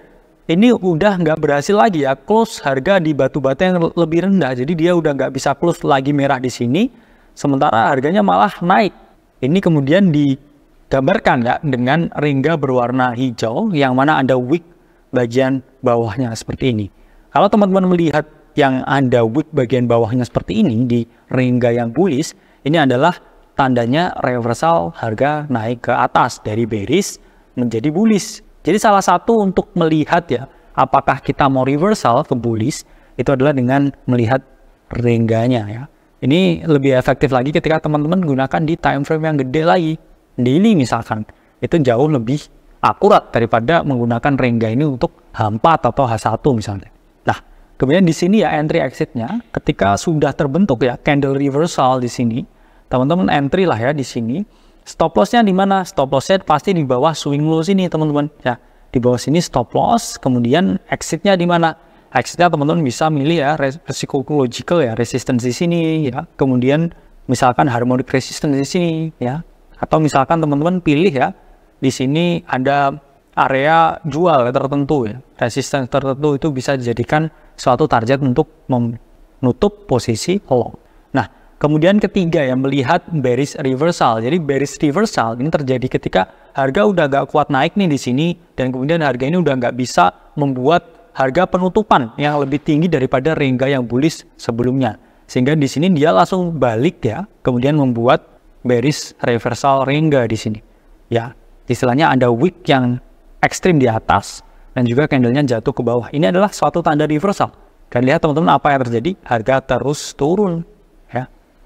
ini udah nggak berhasil lagi ya close harga di batu bata yang lebih rendah. Jadi dia udah nggak bisa close lagi merah di sini, sementara harganya malah naik. Ini kemudian digambarkan ya dengan rengga berwarna hijau yang mana ada wick bagian bawahnya seperti ini. Kalau teman-teman melihat yang ada wick bagian bawahnya seperti ini di rengga yang bullish, ini adalah tandanya reversal harga naik ke atas dari bearish menjadi bullish. Jadi salah satu untuk melihat ya apakah kita mau reversal ke bullish itu adalah dengan melihat rengganya ya. Ini lebih efektif lagi ketika teman-teman gunakan di time frame yang gede lagi. Daily misalkan, itu jauh lebih akurat daripada menggunakan rengga ini untuk H4 atau H1 misalnya. Nah, kemudian di sini ya entry exitnya ketika sudah terbentuk ya candle reversal di sini, teman-teman entry lah ya di sini. Stop lossnya di mana? Stop lossnya pasti di bawah swing low sini teman-teman ya. Di bawah sini stop loss, kemudian exitnya di mana? Exitnya teman-teman bisa milih ya psychological ya, resistance di sini ya. Kemudian misalkan harmonic resistance di sini ya. Atau misalkan teman-teman pilih ya di sini ada area jual tertentu ya. Resistance tertentu itu bisa dijadikan suatu target untuk menutup posisi long. Nah, kemudian ketiga yang melihat bearish reversal. Jadi bearish reversal ini terjadi ketika harga udah gak kuat naik nih di sini dan kemudian harga ini udah gak bisa membuat harga penutupan yang lebih tinggi daripada rengga yang bullish sebelumnya. Sehingga di sini dia langsung balik ya, kemudian membuat bearish reversal rengga di sini. Ya, istilahnya ada wick yang ekstrim di atas dan juga candlenya jatuh ke bawah. Ini adalah suatu tanda reversal. Dan lihat teman-teman apa yang terjadi, harga terus turun.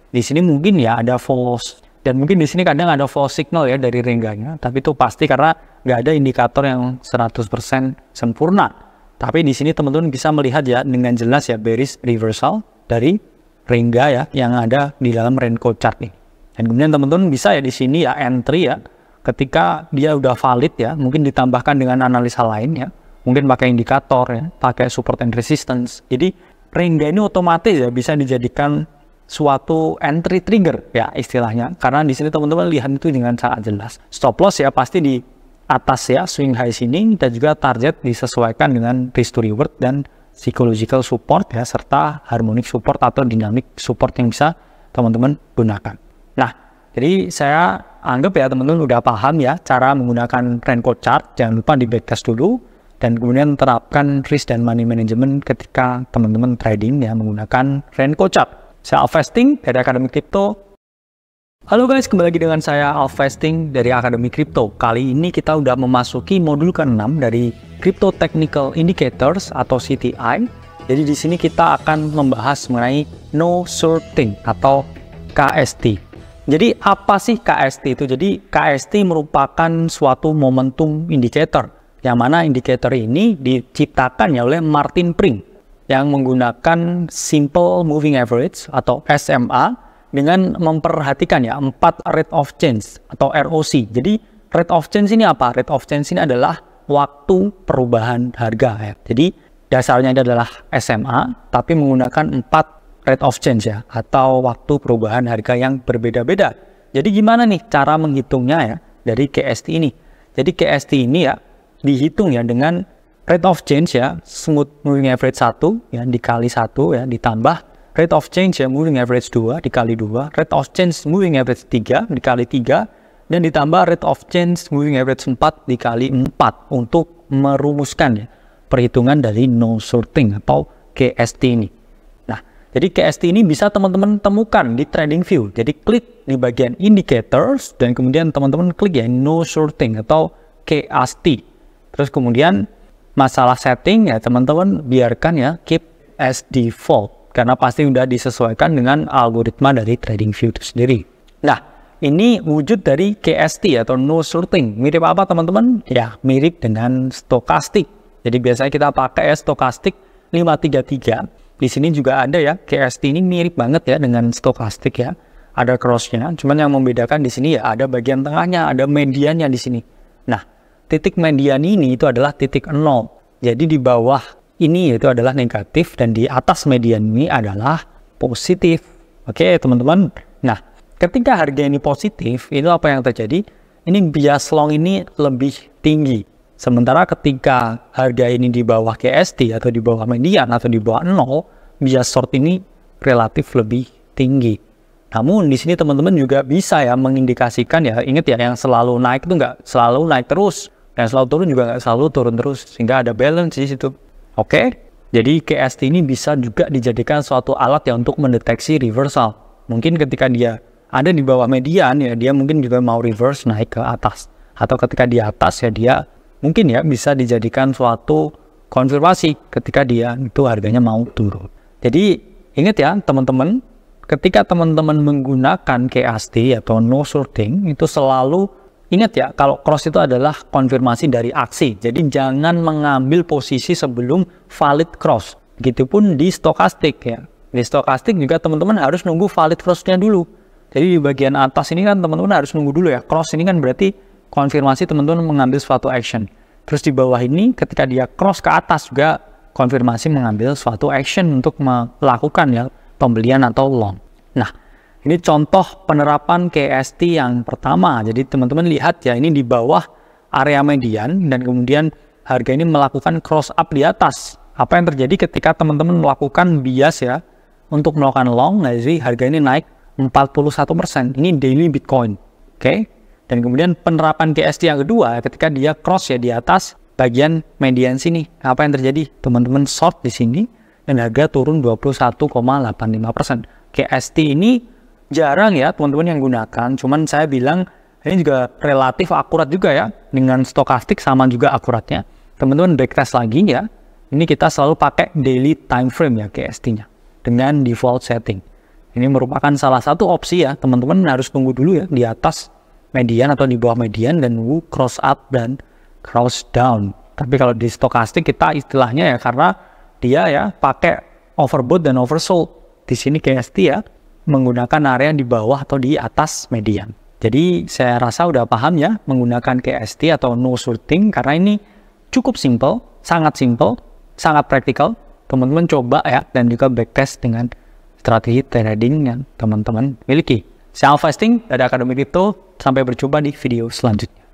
Di sini mungkin ya ada false, dan mungkin di sini kadang ada false signal ya dari rengganya, tapi itu pasti karena nggak ada indikator yang 100% sempurna. Tapi di sini teman-teman bisa melihat ya dengan jelas ya bearish reversal dari rengga ya yang ada di dalam Renko chart nih. Dan kemudian teman-teman bisa ya di sini ya entry ya ketika dia udah valid ya, mungkin ditambahkan dengan analisa lain ya, mungkin pakai indikator ya, pakai support and resistance. Jadi rengga ini otomatis ya bisa dijadikan suatu entry trigger ya istilahnya, karena di sini teman-teman lihat itu dengan sangat jelas. Stop loss ya pasti di atas ya swing high sini, dan juga target disesuaikan dengan risk to reward dan psychological support ya, serta harmonic support atau dynamic support yang bisa teman-teman gunakan. Nah, jadi saya anggap ya teman-teman udah paham ya cara menggunakan Renko chart. Jangan lupa di backtest dulu dan kemudian terapkan risk dan money management ketika teman-teman trading ya menggunakan Renko chart. Saya Alvesting dari Akademi Crypto. Halo guys, kembali lagi dengan saya Alvesting dari Akademi Crypto. Kali ini kita udah memasuki modul ke-6 dari Crypto Technical Indicators atau CTI. Jadi di sini kita akan membahas mengenai No Shorting atau KST. Jadi apa sih KST itu? Jadi KST merupakan suatu momentum indicator, yang mana indikator ini diciptakan ya oleh Martin Pring yang menggunakan Simple Moving Average atau SMA dengan memperhatikan ya 4 rate of change atau ROC. Jadi rate of change ini apa? Rate of change ini adalah waktu perubahan harga ya. Jadi dasarnya adalah SMA tapi menggunakan 4 rate of change ya atau waktu perubahan harga yang berbeda-beda. Jadi gimana nih cara menghitungnya ya dari KST ini? Jadi KST ini ya dihitung ya dengan rate of change ya, smooth moving average 1 ya dikali 1 ya ditambah rate of change ya moving average 2 dikali 2, rate of change moving average 3 dikali 3, dan ditambah rate of change moving average 4 dikali 4 untuk merumuskan ya perhitungan dari no shorting atau KST ini. Nah, jadi KST ini bisa teman-teman temukan di TradingView. Jadi klik di bagian indicators dan kemudian teman-teman klik ya no shorting atau KST. Terus kemudian masalah setting ya teman-teman biarkan ya keep as default karena pasti udah disesuaikan dengan algoritma dari TradingView itu sendiri. Nah, ini wujud dari KST atau no shorting. Mirip apa teman-teman? Ya, mirip dengan stokastik. Jadi biasanya kita pakai stokastik 533. Di sini juga ada ya, KST ini mirip banget ya dengan stokastik ya. Ada crossnya, cuman yang membedakan di sini ya ada bagian tengahnya, ada mediannya di sini. Nah, titik median ini itu adalah titik 0. Jadi di bawah ini itu adalah negatif dan di atas median ini adalah positif. Oke, teman-teman. Nah, ketika harga ini positif, itu apa yang terjadi? Ini bias long ini lebih tinggi. Sementara ketika harga ini di bawah KST atau di bawah median atau di bawah 0, bias short ini relatif lebih tinggi. Namun di sini teman-teman juga bisa ya mengindikasikan ya, ingat ya yang selalu naik itu nggak selalu naik terus, yang selalu turun juga nggak selalu turun terus, sehingga ada balance di situ. Oke, jadi KST ini bisa juga dijadikan suatu alat ya untuk mendeteksi reversal. Mungkin ketika dia ada di bawah median ya dia mungkin juga mau reverse naik ke atas, atau ketika di atas ya dia mungkin ya bisa dijadikan suatu konfirmasi ketika dia itu harganya mau turun. Jadi ingat ya teman-teman, ketika teman-teman menggunakan KST atau no shorting itu selalu ingat ya kalau cross itu adalah konfirmasi dari aksi. Jadi jangan mengambil posisi sebelum valid cross. Begitupun di stokastik ya. Di stokastik juga teman-teman harus nunggu valid cross-nya dulu. Jadi di bagian atas ini kan teman-teman harus nunggu dulu ya. Cross ini kan berarti konfirmasi teman-teman mengambil suatu action. Terus di bawah ini ketika dia cross ke atas juga konfirmasi mengambil suatu action untuk melakukan ya pembelian atau long. Nah, ini contoh penerapan KST yang pertama. Jadi teman-teman lihat ya ini di bawah area median dan kemudian harga ini melakukan cross up di atas. Apa yang terjadi ketika teman-teman melakukan bias ya untuk melakukan long, jadi harga ini naik 41%. Ini daily Bitcoin. Oke. Dan kemudian penerapan KST yang kedua ketika dia cross ya di atas bagian median sini. Apa yang terjadi? Teman-teman short di sini dan harga turun 21,85%. KST ini jarang ya teman-teman yang gunakan. Cuman saya bilang ini juga relatif akurat juga ya. Dengan stokastik sama juga akuratnya. Teman-teman backtest lagi ya. Ini kita selalu pakai daily time frame ya KST-nya. Dengan default setting. Ini merupakan salah satu opsi ya, teman-teman harus tunggu dulu ya di atas median atau di bawah median dan nunggu cross up dan cross down. Tapi kalau di stokastik kita istilahnya ya karena dia ya pakai overbought dan oversold. Di sini KST ya menggunakan area di bawah atau di atas median. Jadi saya rasa udah paham ya menggunakan KST atau no shorting karena ini cukup simple, sangat praktikal. Teman-teman coba ya dan juga backtest dengan strategi trading yang teman-teman miliki. Saya Alfasting dari Akademi Kripto. Sampai berjumpa di video selanjutnya.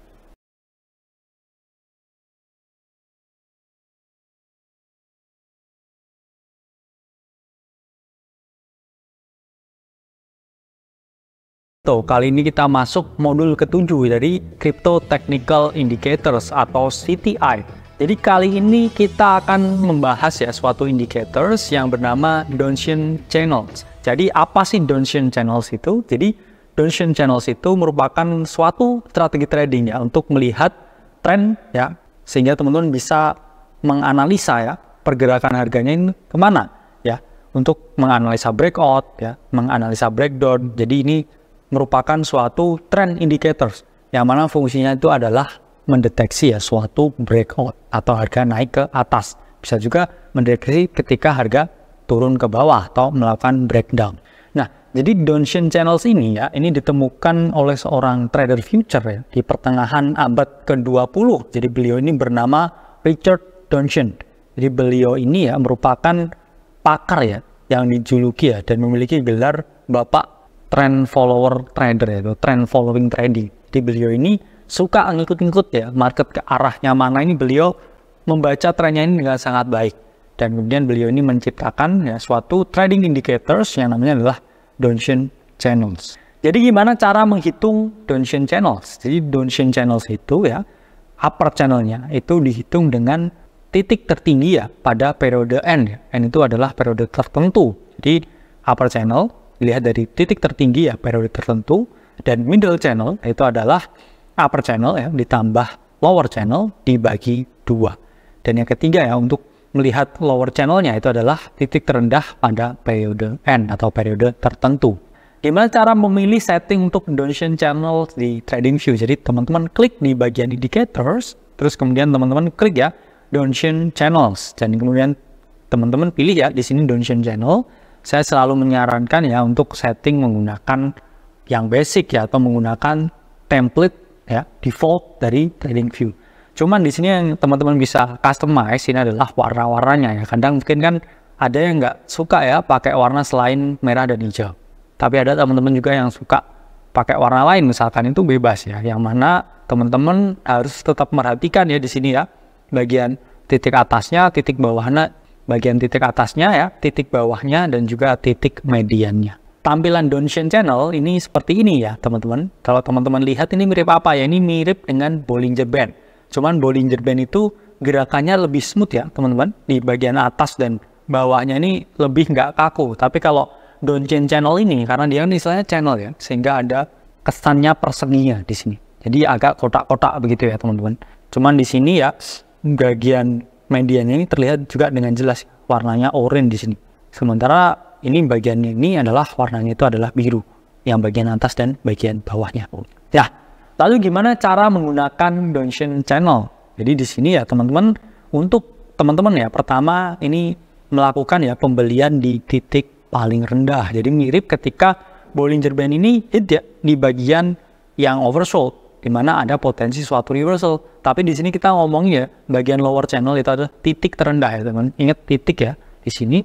Kali ini kita masuk modul ke-7 dari Crypto Technical Indicators atau CTI. Jadi kali ini kita akan membahas ya suatu indicators yang bernama Donchian Channels. Jadi apa sih Donchian Channels itu? Jadi Donchian Channels itu merupakan suatu strategi trading ya untuk melihat tren ya sehingga teman-teman bisa menganalisa ya pergerakan harganya ini kemana ya untuk menganalisa breakout ya menganalisa breakdown. Jadi ini merupakan suatu trend indicators yang mana fungsinya itu adalah mendeteksi ya suatu breakout atau harga naik ke atas. Bisa juga mendeteksi ketika harga turun ke bawah atau melakukan breakdown. Nah, jadi Donchian Channels ini ya, ini ditemukan oleh seorang trader future ya di pertengahan abad ke-20. Jadi beliau ini bernama Richard Donchian. Jadi beliau ini ya merupakan pakar ya yang dijuluki ya dan memiliki gelar Bapak Trend Follower Trader ya, atau Trend Following Trading. Jadi beliau ini suka ngikut-ngikut ya market ke arahnya mana ini beliau membaca trennya ini dengan sangat baik dan kemudian beliau ini menciptakan ya suatu trading indicators yang namanya adalah Donchian Channels. Jadi gimana cara menghitung Donchian Channels? Jadi Donchian Channels itu ya, upper channelnya itu dihitung dengan titik tertinggi ya pada periode N ya. N itu adalah periode tertentu. Jadi upper channel dilihat dari titik tertinggi ya periode tertentu, dan middle channel itu adalah upper channel ya ditambah lower channel dibagi 2. Dan yang ketiga ya, untuk melihat lower channelnya itu adalah titik terendah pada periode N atau periode tertentu. Gimana cara memilih setting untuk Donchian Channel di TradingView? Jadi teman-teman klik di bagian indicators, terus kemudian teman-teman klik ya Donchian Channels, dan kemudian teman-teman pilih ya di sini Donchian Channel. Saya selalu menyarankan ya untuk setting menggunakan yang basic ya, atau menggunakan template ya default dari TradingView. Cuman di sini yang teman-teman bisa customize ini adalah warna-warnanya ya. Kadang mungkin kan ada yang nggak suka ya pakai warna selain merah dan hijau. Tapi ada teman-teman juga yang suka pakai warna lain, misalkan, itu bebas ya. Yang mana teman-teman harus tetap merhatikan ya di sini ya, bagian titik atasnya, titik bawahnya, bagian titik atasnya ya, titik bawahnya, dan juga titik mediannya. Tampilan Donchian Channel ini seperti ini ya teman-teman. Kalau teman-teman lihat ini mirip apa ya? Ini mirip dengan Bollinger Band. Cuman Bollinger Band itu gerakannya lebih smooth ya teman-teman. Di bagian atas dan bawahnya ini lebih nggak kaku. Tapi kalau Donchian Channel ini, karena dia istilahnya channel ya, sehingga ada kesannya persenginya di sini. Jadi agak kotak-kotak begitu ya teman-teman. Cuman di sini ya bagian mediannya ini terlihat juga dengan jelas warnanya oranye di sini. Sementara ini bagian ini adalah warnanya itu adalah biru, yang bagian atas dan bagian bawahnya. Ya, lalu gimana cara menggunakan Donchian Channel? Jadi di sini ya teman-teman, untuk teman-teman ya, pertama ini melakukan ya pembelian di titik paling rendah. Jadi mirip ketika Bollinger Band ini hit ya di bagian yang oversold, di mana ada potensi suatu reversal. Tapi di sini kita ngomongin ya bagian lower channel itu adalah titik terendah ya teman. Ingat titik ya di sini.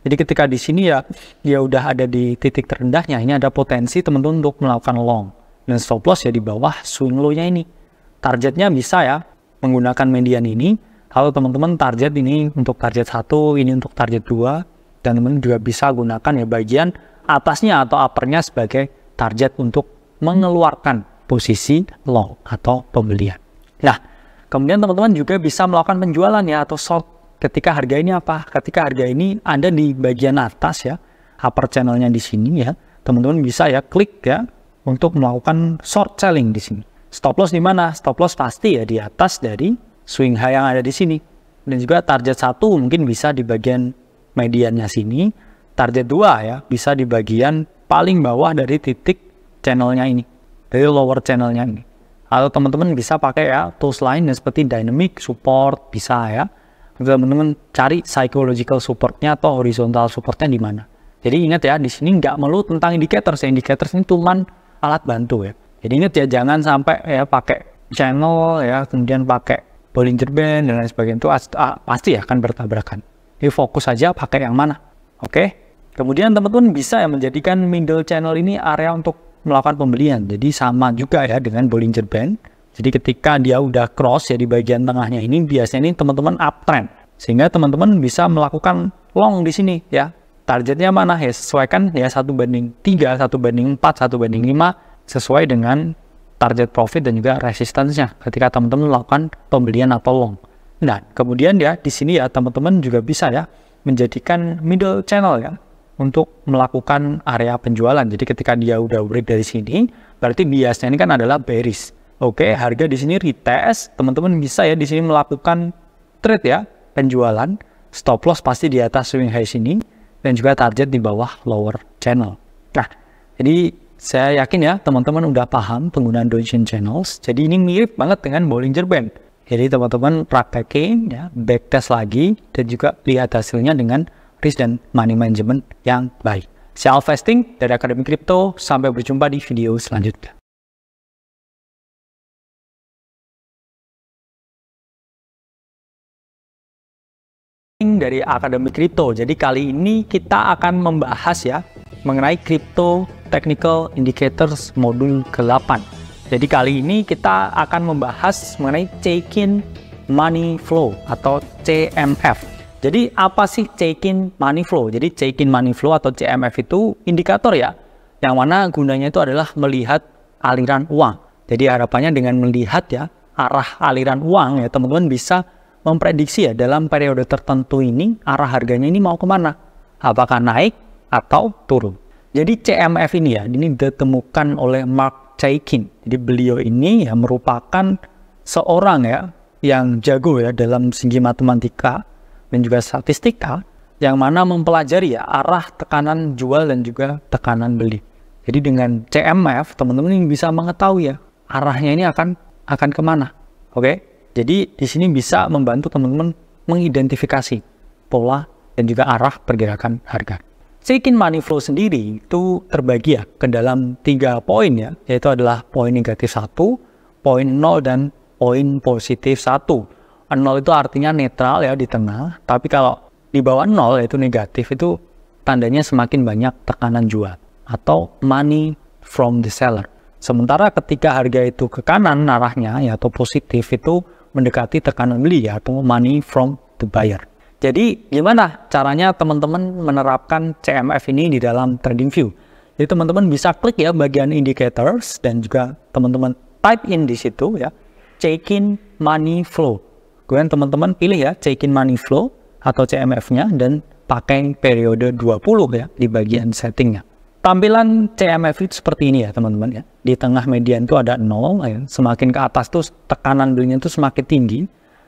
Jadi ketika di sini ya dia udah ada di titik terendahnya, ini ada potensi teman-teman untuk melakukan long. Dan stop loss ya di bawah swing low-nya ini. Targetnya bisa ya menggunakan median ini. Kalau teman-teman target ini untuk target 1, ini untuk target 2, dan teman-teman juga bisa gunakan ya bagian atasnya atau uppernya sebagai target untuk mengeluarkan posisi long atau pembelian. Nah, kemudian teman-teman juga bisa melakukan penjualan ya atau short ketika harga ini apa? Ketika harga ini ada di bagian atas ya, upper channelnya di sini ya, teman-teman bisa ya klik ya untuk melakukan short selling di sini. Stop loss di mana? Stop loss pasti ya di atas dari swing high yang ada di sini. Dan juga target 1 mungkin bisa di bagian mediannya sini, target 2 ya bisa di bagian paling bawah dari titik channelnya ini, dari lower channelnya ini. Atau teman-teman bisa pakai ya tools lain yang seperti dynamic support, bisa ya teman-teman cari psychological supportnya atau horizontal supportnya di mana. Jadi ingat ya, di sini nggak melulu tentang indicators ya, indicators ini cuman alat bantu ya. Jadi ingat ya, jangan sampai ya pakai channel ya kemudian pakai Bollinger Band dan lain sebagainya, itu pasti akan bertabrakan. Jadi fokus saja pakai yang mana. Oke. Kemudian teman-teman bisa ya menjadikan middle channel ini area untuk melakukan pembelian. Jadi sama juga ya dengan Bollinger Band. Jadi ketika dia udah cross ya di bagian tengahnya ini, biasanya ini teman-teman uptrend. Sehingga teman-teman bisa melakukan long di sini ya. Targetnya mana ya, sesuaikan ya 1/3, 1/4, 1/5 sesuai dengan target profit dan juga resistance-nya ketika teman-teman melakukan pembelian atau long. Nah, kemudian ya di sini ya teman-teman juga bisa ya menjadikan middle channel ya untuk melakukan area penjualan. Jadi ketika dia udah break dari sini, berarti biasanya ini kan adalah bearish. Oke, harga di sini retest, teman-teman bisa ya di sini melakukan trade ya, penjualan. Stop loss pasti di atas swing high sini dan juga target di bawah lower channel. Nah, jadi saya yakin ya teman-teman udah paham penggunaan Donchian Channels. Jadi ini mirip banget dengan Bollinger Band. Jadi teman-teman praktekin ya, backtest lagi, dan juga lihat hasilnya dengan risk dan money management yang baik. Saya Alvesting dari Akademi Kripto, sampai berjumpa di video selanjutnya. Dari Akademi Kripto. Jadi kali ini kita akan membahas ya mengenai Crypto Technical Indicators modul ke-8. Jadi kali ini kita akan membahas mengenai Check-in Money Flow atau CMF. Jadi apa sih check-in money flow? Jadi check-in money flow atau CMF itu indikator ya, yang mana gunanya itu adalah melihat aliran uang. Jadi harapannya dengan melihat ya arah aliran uang ya, teman-teman bisa memprediksi ya dalam periode tertentu ini arah harganya ini mau kemana. Apakah naik atau turun. Jadi CMF ini ya, ini ditemukan oleh Mark Chaikin. Jadi beliau ini ya merupakan seorang ya yang jago ya dalam segi matematika dan juga statistika, yang mana mempelajari ya arah tekanan jual dan juga tekanan beli. Jadi dengan CMF teman-teman ini bisa mengetahui ya arahnya ini akan kemana. Oke, jadi di sini bisa membantu teman-teman mengidentifikasi pola dan juga arah pergerakan harga. Check-in money flow sendiri itu terbagi ya ke dalam 3 poin ya, yaitu adalah poin negatif 1, poin 0 dan poin positif 1. 0 itu artinya netral ya di tengah, tapi kalau di bawah 0 yaitu negatif, itu tandanya semakin banyak tekanan jual atau money from the seller. Sementara ketika harga itu ke kanan arahnya ya atau positif, itu mendekati tekanan beli ya atau money from the buyer. Jadi gimana caranya teman-teman menerapkan CMF ini di dalam TradingView? Jadi teman-teman bisa klik ya bagian indicators dan juga teman-teman type in di situ ya check-in money flow. Kemudian teman-teman pilih ya check-in money flow atau CMF-nya dan pakai periode 20 ya di bagian settingnya. Tampilan CMF itu seperti ini ya teman-teman ya. Di tengah median itu ada 0 ya. Semakin ke atas tuh tekanan belinya itu semakin tinggi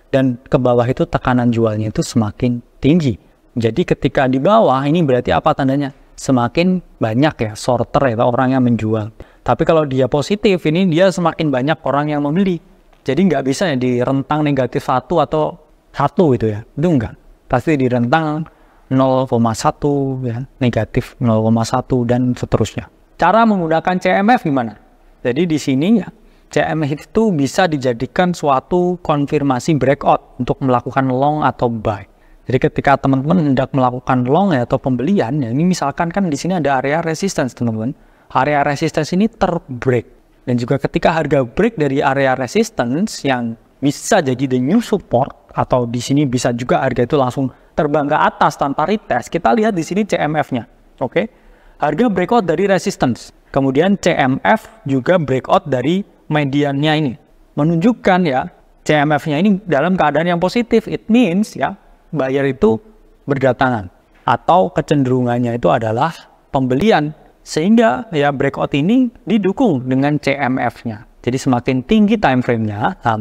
dan ke bawah itu tekanan jualnya itu semakin tinggi. Jadi ketika di bawah ini berarti apa tandanya? Semakin banyak ya shorter ya orang yang menjual. Tapi kalau dia positif ini dia semakin banyak orang yang membeli. Jadi nggak bisa ya di rentang negatif 1 atau 1 itu ya. Itu enggak. Pasti di rentang 0,1 ya, negatif 0,1 dan seterusnya. Cara menggunakan CMF gimana? Jadi di sini ya CMF itu bisa dijadikan suatu konfirmasi breakout untuk melakukan long atau buy. Jadi ketika teman-teman hendak melakukan long ya atau pembelian, ya ini misalkan kan di sini ada area resistance teman-teman. Area resistance ini terbreak. Dan juga ketika harga break dari area resistance yang bisa jadi the new support, atau di sini bisa juga harga itu langsung terbang ke atas tanpa retest, kita lihat di sini CMF-nya. Oke. Harga breakout dari resistance. Kemudian CMF juga breakout dari mediannya ini. Menunjukkan ya CMF-nya ini dalam keadaan yang positif. It means ya buyer itu berdatangan atau kecenderungannya itu adalah pembelian. Sehingga ya breakout ini didukung dengan CMF-nya. Jadi semakin tinggi time frame-nya, 4,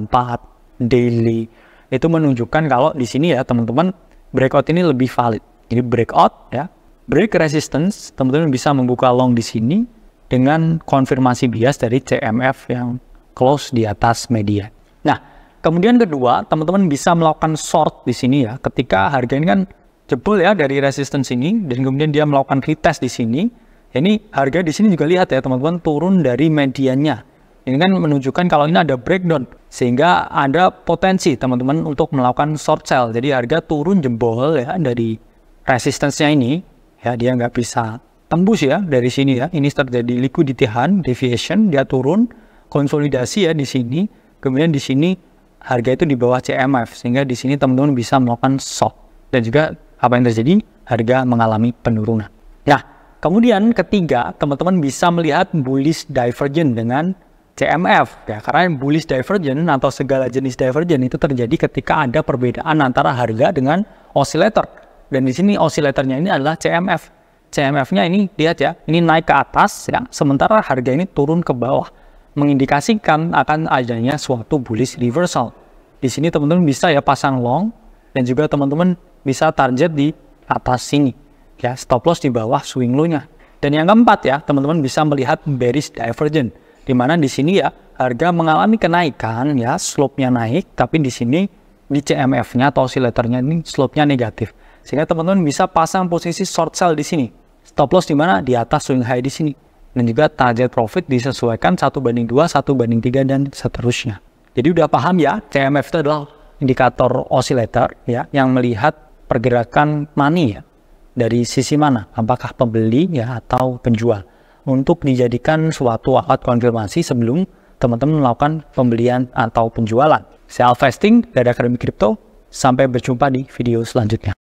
daily, itu menunjukkan kalau di sini ya teman-teman breakout ini lebih valid. Jadi breakout ya, break resistance, teman-teman bisa membuka long di sini dengan konfirmasi bias dari CMF yang close di atas media. Nah, kemudian kedua, teman-teman bisa melakukan short di sini ya. Ketika harga ini kan jebol ya dari resistance ini dan kemudian dia melakukan retest di sini. Ini harga di sini juga lihat ya teman-teman turun dari mediannya. Ini kan menunjukkan kalau ini ada breakdown sehingga ada potensi teman-teman untuk melakukan short sell. Jadi harga turun jebol ya dari resistance-nya ini ya, dia nggak bisa tembus ya dari sini ya. Ini terjadi liquidity hunt, deviation, dia turun, konsolidasi ya di sini. Kemudian di sini harga itu di bawah CMF sehingga di sini teman-teman bisa melakukan short. Dan juga apa yang terjadi? Harga mengalami penurunan. Nah, kemudian ketiga, teman-teman bisa melihat bullish divergence dengan CMF ya, karena bullish divergence atau segala jenis divergence itu terjadi ketika ada perbedaan antara harga dengan oscillator. Dan di sini oscillatornya ini adalah CMF. CMF-nya ini lihat ya, ini naik ke atas ya, sementara harga ini turun ke bawah, mengindikasikan akan adanya suatu bullish reversal. Di sini teman-teman bisa ya pasang long dan juga teman-teman bisa target di atas sini. Ya, stop loss di bawah swing low-nya. Dan yang keempat ya, teman-teman bisa melihat bearish divergence, di mana di sini ya harga mengalami kenaikan ya, slope-nya naik, tapi di sini di CMF-nya atau oscillator-nya ini slope-nya negatif. Sehingga teman-teman bisa pasang posisi short sell di sini. Stop loss di mana? Di atas swing high di sini. Dan juga target profit disesuaikan 1/2, 1/3 dan seterusnya. Jadi udah paham ya, CMF itu adalah indikator oscillator ya yang melihat pergerakan money ya. Dari sisi mana? Apakah pembeli ya atau penjual? Untuk dijadikan suatu alat konfirmasi sebelum teman-teman melakukan pembelian atau penjualan. Self-vesting dari Akademi Kripto. Sampai berjumpa di video selanjutnya.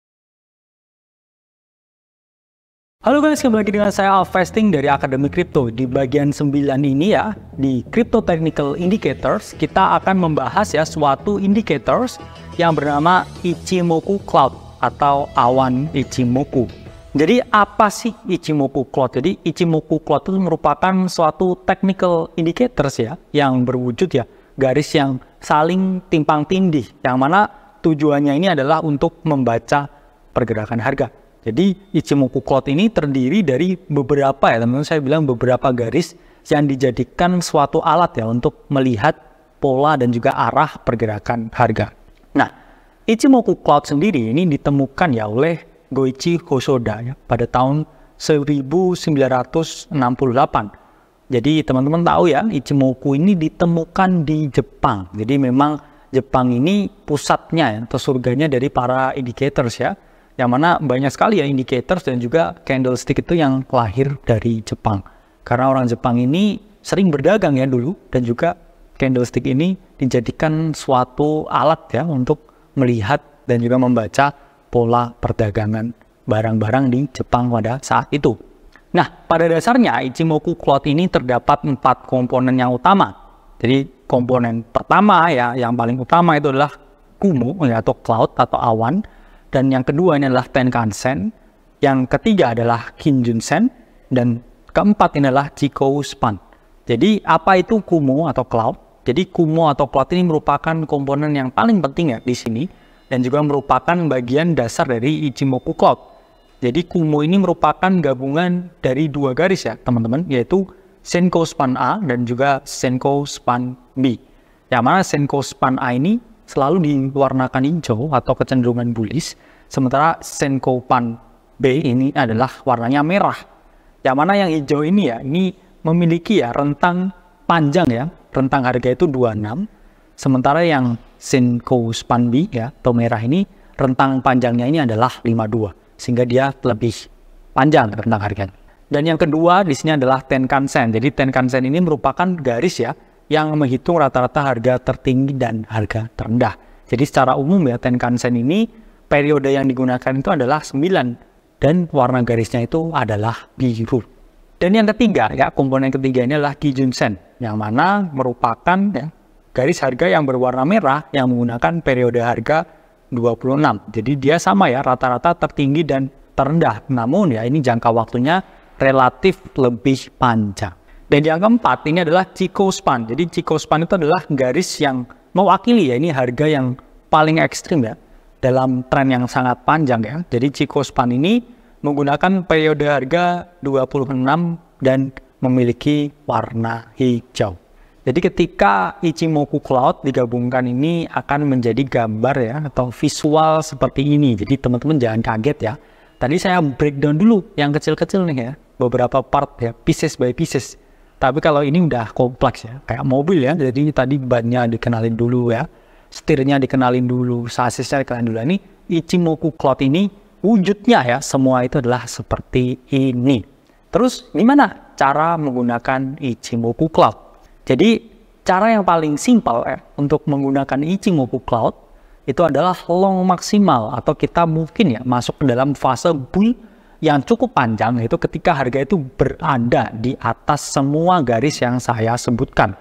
Halo guys, kembali lagi dengan saya Alvesting dari Akademi Crypto. Di bagian 9 ini ya, di Crypto Technical Indicators, kita akan membahas ya suatu indicators yang bernama Ichimoku Cloud atau awan Ichimoku. Jadi apa sih Ichimoku Cloud? Jadi Ichimoku Cloud itu merupakan suatu technical indicators ya, yang berwujud ya garis yang saling timpang tindih, yang mana tujuannya ini adalah untuk membaca pergerakan harga. Jadi Ichimoku Cloud ini terdiri dari beberapa ya teman-teman, saya bilang beberapa garis yang dijadikan suatu alat ya untuk melihat pola dan juga arah pergerakan harga. Nah, Ichimoku Cloud sendiri ini ditemukan ya oleh Goichi Hosoda ya pada tahun 1968. Jadi teman-teman tahu ya, Ichimoku ini ditemukan di Jepang. Jadi memang Jepang ini pusatnya ya, atau surganya dari para indicators ya. Yang mana banyak sekali ya indicators dan juga candlestick itu yang lahir dari Jepang. Karena orang Jepang ini sering berdagang ya dulu, dan juga candlestick ini dijadikan suatu alat ya untuk melihat dan juga membaca pola perdagangan barang-barang di Jepang pada saat itu. Nah, pada dasarnya Ichimoku Cloud ini terdapat 4 komponen yang utama. Jadi komponen pertama ya, yang paling utama itu adalah Kumo ya, atau cloud atau awan. Dan yang kedua ini adalah Tenkan-sen, yang ketiga adalah Kijun-sen, dan keempat ini adalah Chikou-span. Jadi apa itu Kumo atau cloud? Jadi Kumo atau cloud ini merupakan komponen yang paling penting ya di sini, dan juga merupakan bagian dasar dari Ichimoku Cloud. Jadi Kumo ini merupakan gabungan dari 2 garis ya teman-teman, yaitu Senkou-span A dan juga Senkou-span B. Yang mana Senkou-span A ini selalu diwarnakan hijau atau kecenderungan bullish, sementara Senkou-span B ini adalah warnanya merah. Yang mana yang hijau ini ya, ini memiliki ya rentang panjang ya, rentang harga itu 26, sementara yang Senkou-span B ya, atau merah ini, rentang panjangnya ini adalah 52, sehingga dia lebih panjang rentang harganya. Dan yang kedua di sini adalah Tenkan-sen. Jadi Tenkan-sen ini merupakan garis ya, yang menghitung rata-rata harga tertinggi dan harga terendah. Jadi secara umum ya, Tenkan-sen ini periode yang digunakan itu adalah 9 dan warna garisnya itu adalah biru. Dan yang ketiga ya, komponen ketiga ini adalah Kijun-sen, yang mana merupakan ya garis harga yang berwarna merah yang menggunakan periode harga 26. Jadi dia sama ya, rata-rata tertinggi dan terendah. Namun ya ini jangka waktunya relatif lebih panjang. Dan yang keempat ini adalah Chikou-span. Jadi Chikou-span itu adalah garis yang mewakili ya, ini harga yang paling ekstrim ya dalam tren yang sangat panjang ya. Jadi Chikou-span ini menggunakan periode harga 26 dan memiliki warna hijau. Jadi ketika Ichimoku Cloud digabungkan ini akan menjadi gambar ya, atau visual seperti ini. Jadi teman-teman jangan kaget ya. Tadi saya breakdown dulu yang kecil-kecil nih ya, beberapa part ya, pieces by pieces. Tapi kalau ini udah kompleks ya, kayak mobil ya. Jadi tadi bannya dikenalin dulu ya, setirnya dikenalin dulu, sasisnya dikenalin dulu. Ini Ichimoku Cloud ini wujudnya ya, semua itu adalah seperti ini. Terus gimana cara menggunakan Ichimoku Cloud? Jadi cara yang paling simpel ya untuk menggunakan Ichimoku Cloud itu adalah long maksimal, atau kita mungkin ya masuk ke dalam fase bull yang cukup panjang, yaitu ketika harga itu berada di atas semua garis yang saya sebutkan.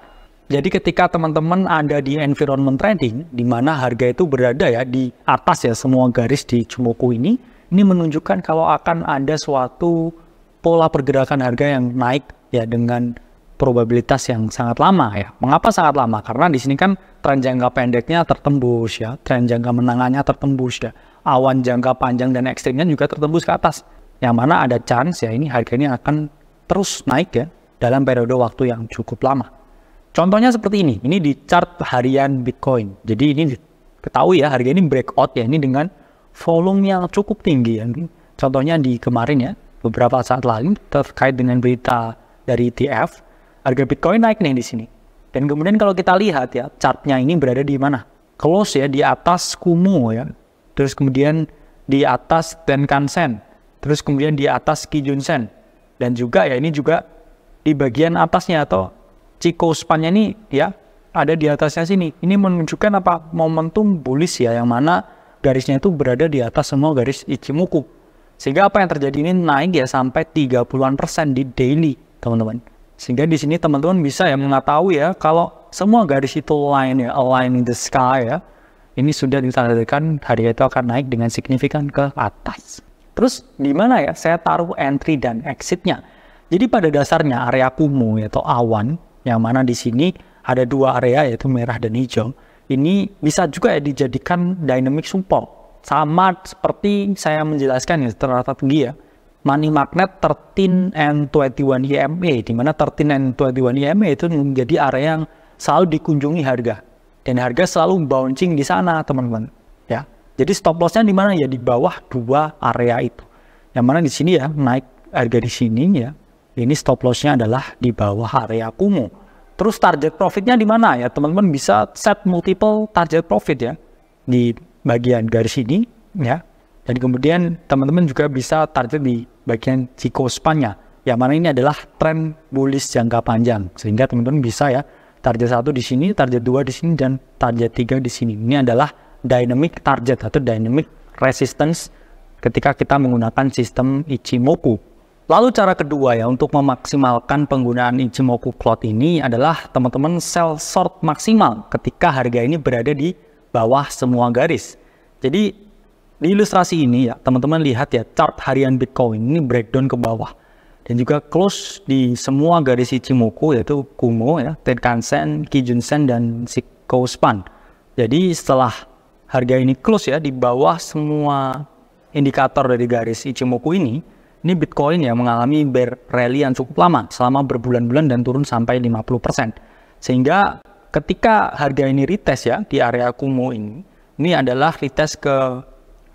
Jadi ketika teman-teman ada di environment trading, di mana harga itu berada ya di atas ya semua garis di Ichimoku ini menunjukkan kalau akan ada suatu pola pergerakan harga yang naik ya dengan probabilitas yang sangat lama ya. Mengapa sangat lama? Karena di sini kan tren jangka pendeknya tertembus ya, tren jangka menengahnya tertembus ya, awan jangka panjang dan ekstrimnya juga tertembus ke atas. Yang mana ada chance ya ini harga ini akan terus naik ya dalam periode waktu yang cukup lama. Contohnya seperti ini di chart harian Bitcoin. Jadi ini ketahui ya, harga ini breakout ya, ini dengan volume yang cukup tinggi ya. Contohnya di kemarin ya, beberapa saat lalu terkait dengan berita dari ETF, harga Bitcoin naik nih di sini. Dan kemudian kalau kita lihat ya, chartnya ini berada di mana? Close ya di atas Kumo ya. Terus kemudian di atas Tenkan-sen. Terus kemudian di atas Kijun-sen. Dan juga ya ini juga di bagian atasnya atau Chikou-span-nya ini ya ada di atasnya sini. Ini menunjukkan apa? Momentum bullish ya, yang mana garisnya itu berada di atas semua garis Ichimoku. Sehingga apa yang terjadi ini naik ya sampai 30-an% di daily, teman-teman. Sehingga di sini teman-teman bisa ya mengetahui ya kalau semua garis itu line ya, align in the sky ya. Ini sudah ditandai harga itu akan naik dengan signifikan ke atas. Terus di mana ya saya taruh entry dan exitnya? Jadi pada dasarnya area Kumo atau awan, yang mana di sini ada dua area yaitu merah dan hijau. Ini bisa juga ya dijadikan dynamic support. Sama seperti saya menjelaskan ya strategi ya. Money magnet 13 and 21 EMA, di mana 13 and 21 EMA itu menjadi area yang selalu dikunjungi harga. Dan harga selalu bouncing di sana, teman-teman. Ya. Jadi stop loss-nya di mana ya? Di bawah dua area itu. Yang mana di sini ya, naik harga di sini ya. Ini stop loss-nya adalah di bawah area Kumo. Terus target profit-nya di mana ya? Teman-teman bisa set multiple target profit ya. Di bagian garis ini ya. Dan kemudian teman-teman juga bisa target di bagian Chikou span-nya. Yang mana ini adalah tren bullish jangka panjang. Sehingga teman-teman bisa ya target 1 di sini, target 2 di sini, dan target 3 di sini. Ini adalah dynamic target atau dynamic resistance ketika kita menggunakan sistem Ichimoku. Lalu cara kedua ya untuk memaksimalkan penggunaan Ichimoku cloud ini adalah teman-teman sell short maksimal ketika harga ini berada di bawah semua garis. Jadi di ilustrasi ini ya teman-teman lihat ya chart harian Bitcoin ini breakdown ke bawah. Dan juga close di semua garis Ichimoku yaitu Kumo ya, Tenkan-sen, Kijun-sen, dan Chikou span. Jadi setelah harga ini close ya di bawah semua indikator dari garis Ichimoku ini Bitcoin ya mengalami bear rally yang cukup lama selama berbulan-bulan dan turun sampai 50%. Sehingga ketika harga ini retest ya di area Kumo ini adalah retest ke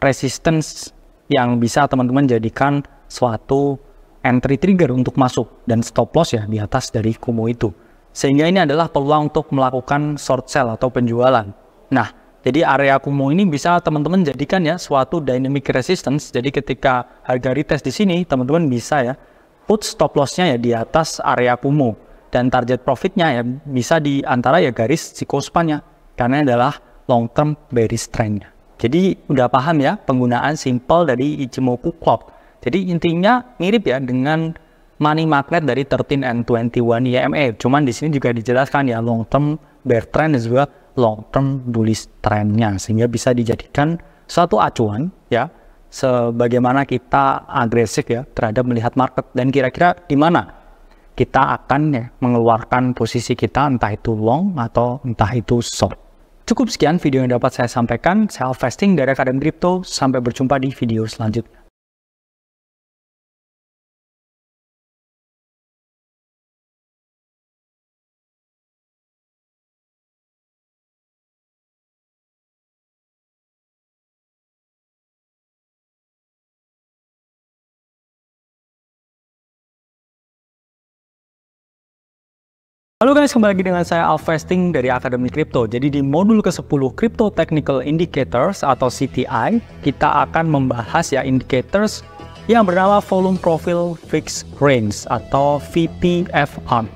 resistance yang bisa teman-teman jadikan suatu entry trigger untuk masuk dan stop loss ya di atas dari Kumo itu. Sehingga ini adalah peluang untuk melakukan short sell atau penjualan. Nah, jadi area Kumo ini bisa teman-teman jadikan ya suatu dynamic resistance. Jadi ketika harga retest di sini, teman-teman bisa ya put stop loss-nya ya di atas area Kumo. Dan target profit-nya ya bisa di antara ya garis Chikou span-nya. Karena adalah long term bearish trend-nya. Jadi udah paham ya penggunaan simple dari Ichimoku cloud. Jadi intinya mirip ya dengan money magnet dari 13 and 21 EMA. Cuman di sini juga dijelaskan ya long term bear trend dan juga long term bullish trendnya. Sehingga bisa dijadikan suatu acuan ya sebagaimana kita agresif ya terhadap melihat market dan kira-kira di mana kita akan ya mengeluarkan posisi kita entah itu long atau entah itu short. Cukup sekian video yang dapat saya sampaikan. Saya Alvesting dari Akademi Crypto. Sampai berjumpa di video selanjutnya. Halo guys, kembali lagi dengan saya Alvesting dari Akademi Crypto. Jadi di modul ke-10 Crypto Technical Indicators atau CTI, kita akan membahas ya indicators yang bernama Volume Profile Fixed Range atau VPFR.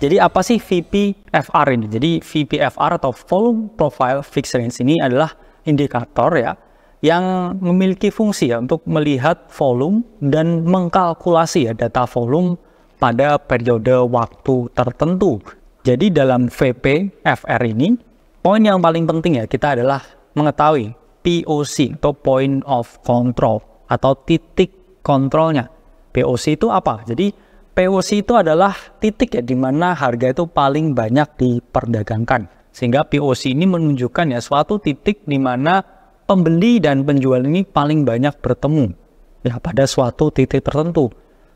Jadi apa sih VPFR ini? Jadi VPFR atau Volume Profile Fixed Range ini adalah indikator ya yang memiliki fungsi ya untuk melihat volume dan mengkalkulasi ya data volume pada periode waktu tertentu. Jadi dalam VPFR ini, poin yang paling penting ya kita adalah mengetahui POC atau Point of Control atau titik kontrolnya. POC itu apa? Jadi POC itu adalah titik ya di mana harga itu paling banyak diperdagangkan. Sehingga POC ini menunjukkan ya suatu titik di mana pembeli dan penjual ini paling banyak bertemu ya pada suatu titik tertentu.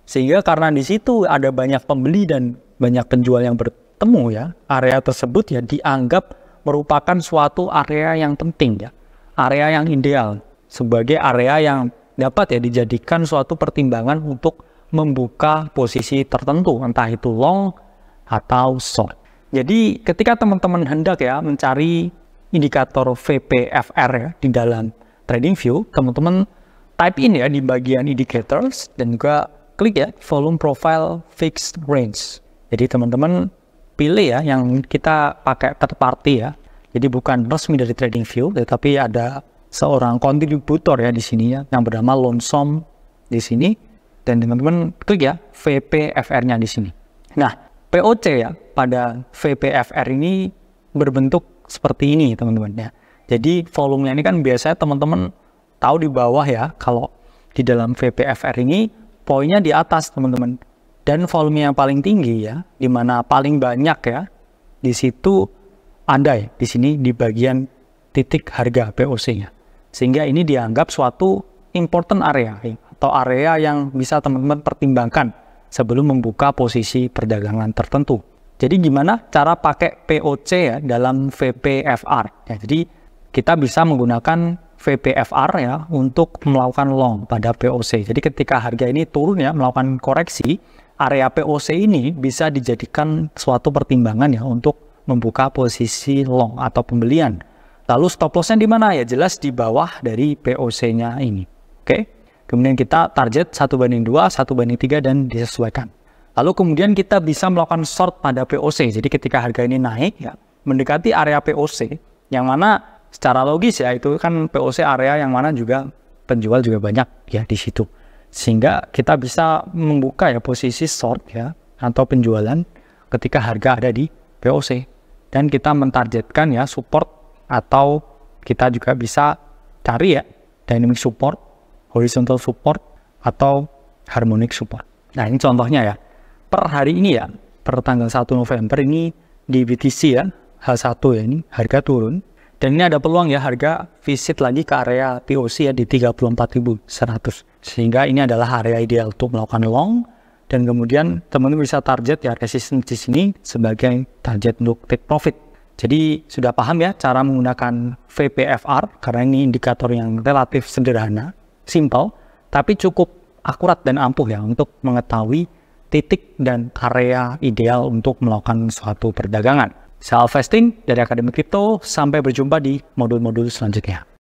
Sehingga karena di situ ada banyak pembeli dan banyak penjual yang bertemu ya, area tersebut ya dianggap merupakan suatu area yang penting ya, area yang ideal sebagai area yang dapat ya dijadikan suatu pertimbangan untuk membuka posisi tertentu, entah itu long atau short. Jadi ketika teman-teman hendak ya mencari indikator VPFR ya di dalam TradingView, teman-teman type in ya di bagian indicators dan juga klik ya volume profile fixed range. Jadi teman-teman pilih ya yang kita pakai third party ya. Jadi bukan resmi dari TradingView, tetapi ada seorang kontributor ya di sini ya yang bernama Lonesome di sini, dan teman-teman klik ya VPFR-nya di sini. Nah, POC ya pada VPFR ini berbentuk seperti ini teman-teman ya. Jadi volumenya ini kan biasanya teman-teman tahu di bawah ya, kalau di dalam VPFR ini poinnya di atas teman-teman. Dan volume yang paling tinggi ya, di mana paling banyak ya, di situ ada ya, di sini di bagian titik harga POC-nya. Sehingga ini dianggap suatu important area ya, atau area yang bisa teman-teman pertimbangkan sebelum membuka posisi perdagangan tertentu. Jadi gimana cara pakai POC ya dalam VPFR? Ya, jadi kita bisa menggunakan VPFR ya untuk melakukan long pada POC. Jadi ketika harga ini turun ya, melakukan koreksi, area POC ini bisa dijadikan suatu pertimbangan ya untuk membuka posisi long atau pembelian. Lalu stop loss-nya di mana ya? Jelas di bawah dari POC-nya ini. Oke. Kemudian kita target 1/2, 1/3 dan disesuaikan. Lalu kemudian kita bisa melakukan short pada POC. Jadi ketika harga ini naik ya, mendekati area POC yang mana secara logis ya itu kan POC area yang mana juga penjual juga banyak ya di situ. Sehingga kita bisa membuka ya posisi short ya atau penjualan ketika harga ada di POC. Dan kita mentargetkan ya support, atau kita juga bisa cari ya dynamic support, horizontal support, atau harmonic support. Nah ini contohnya ya. Per hari ini ya, per tanggal 1 November ini di BTC ya, H1 ya, ini harga turun. Dan ini ada peluang ya harga visit lagi ke area POC ya di 34.100. Sehingga ini adalah area ideal untuk melakukan long. Dan kemudian teman-teman bisa target ya resistance di sini sebagai target untuk take profit. Jadi sudah paham ya cara menggunakan VPFR, karena ini indikator yang relatif sederhana, simple, tapi cukup akurat dan ampuh ya untuk mengetahui titik dan area ideal untuk melakukan suatu perdagangan. Self-investing dari Akademi Kripto, sampai berjumpa di modul-modul selanjutnya.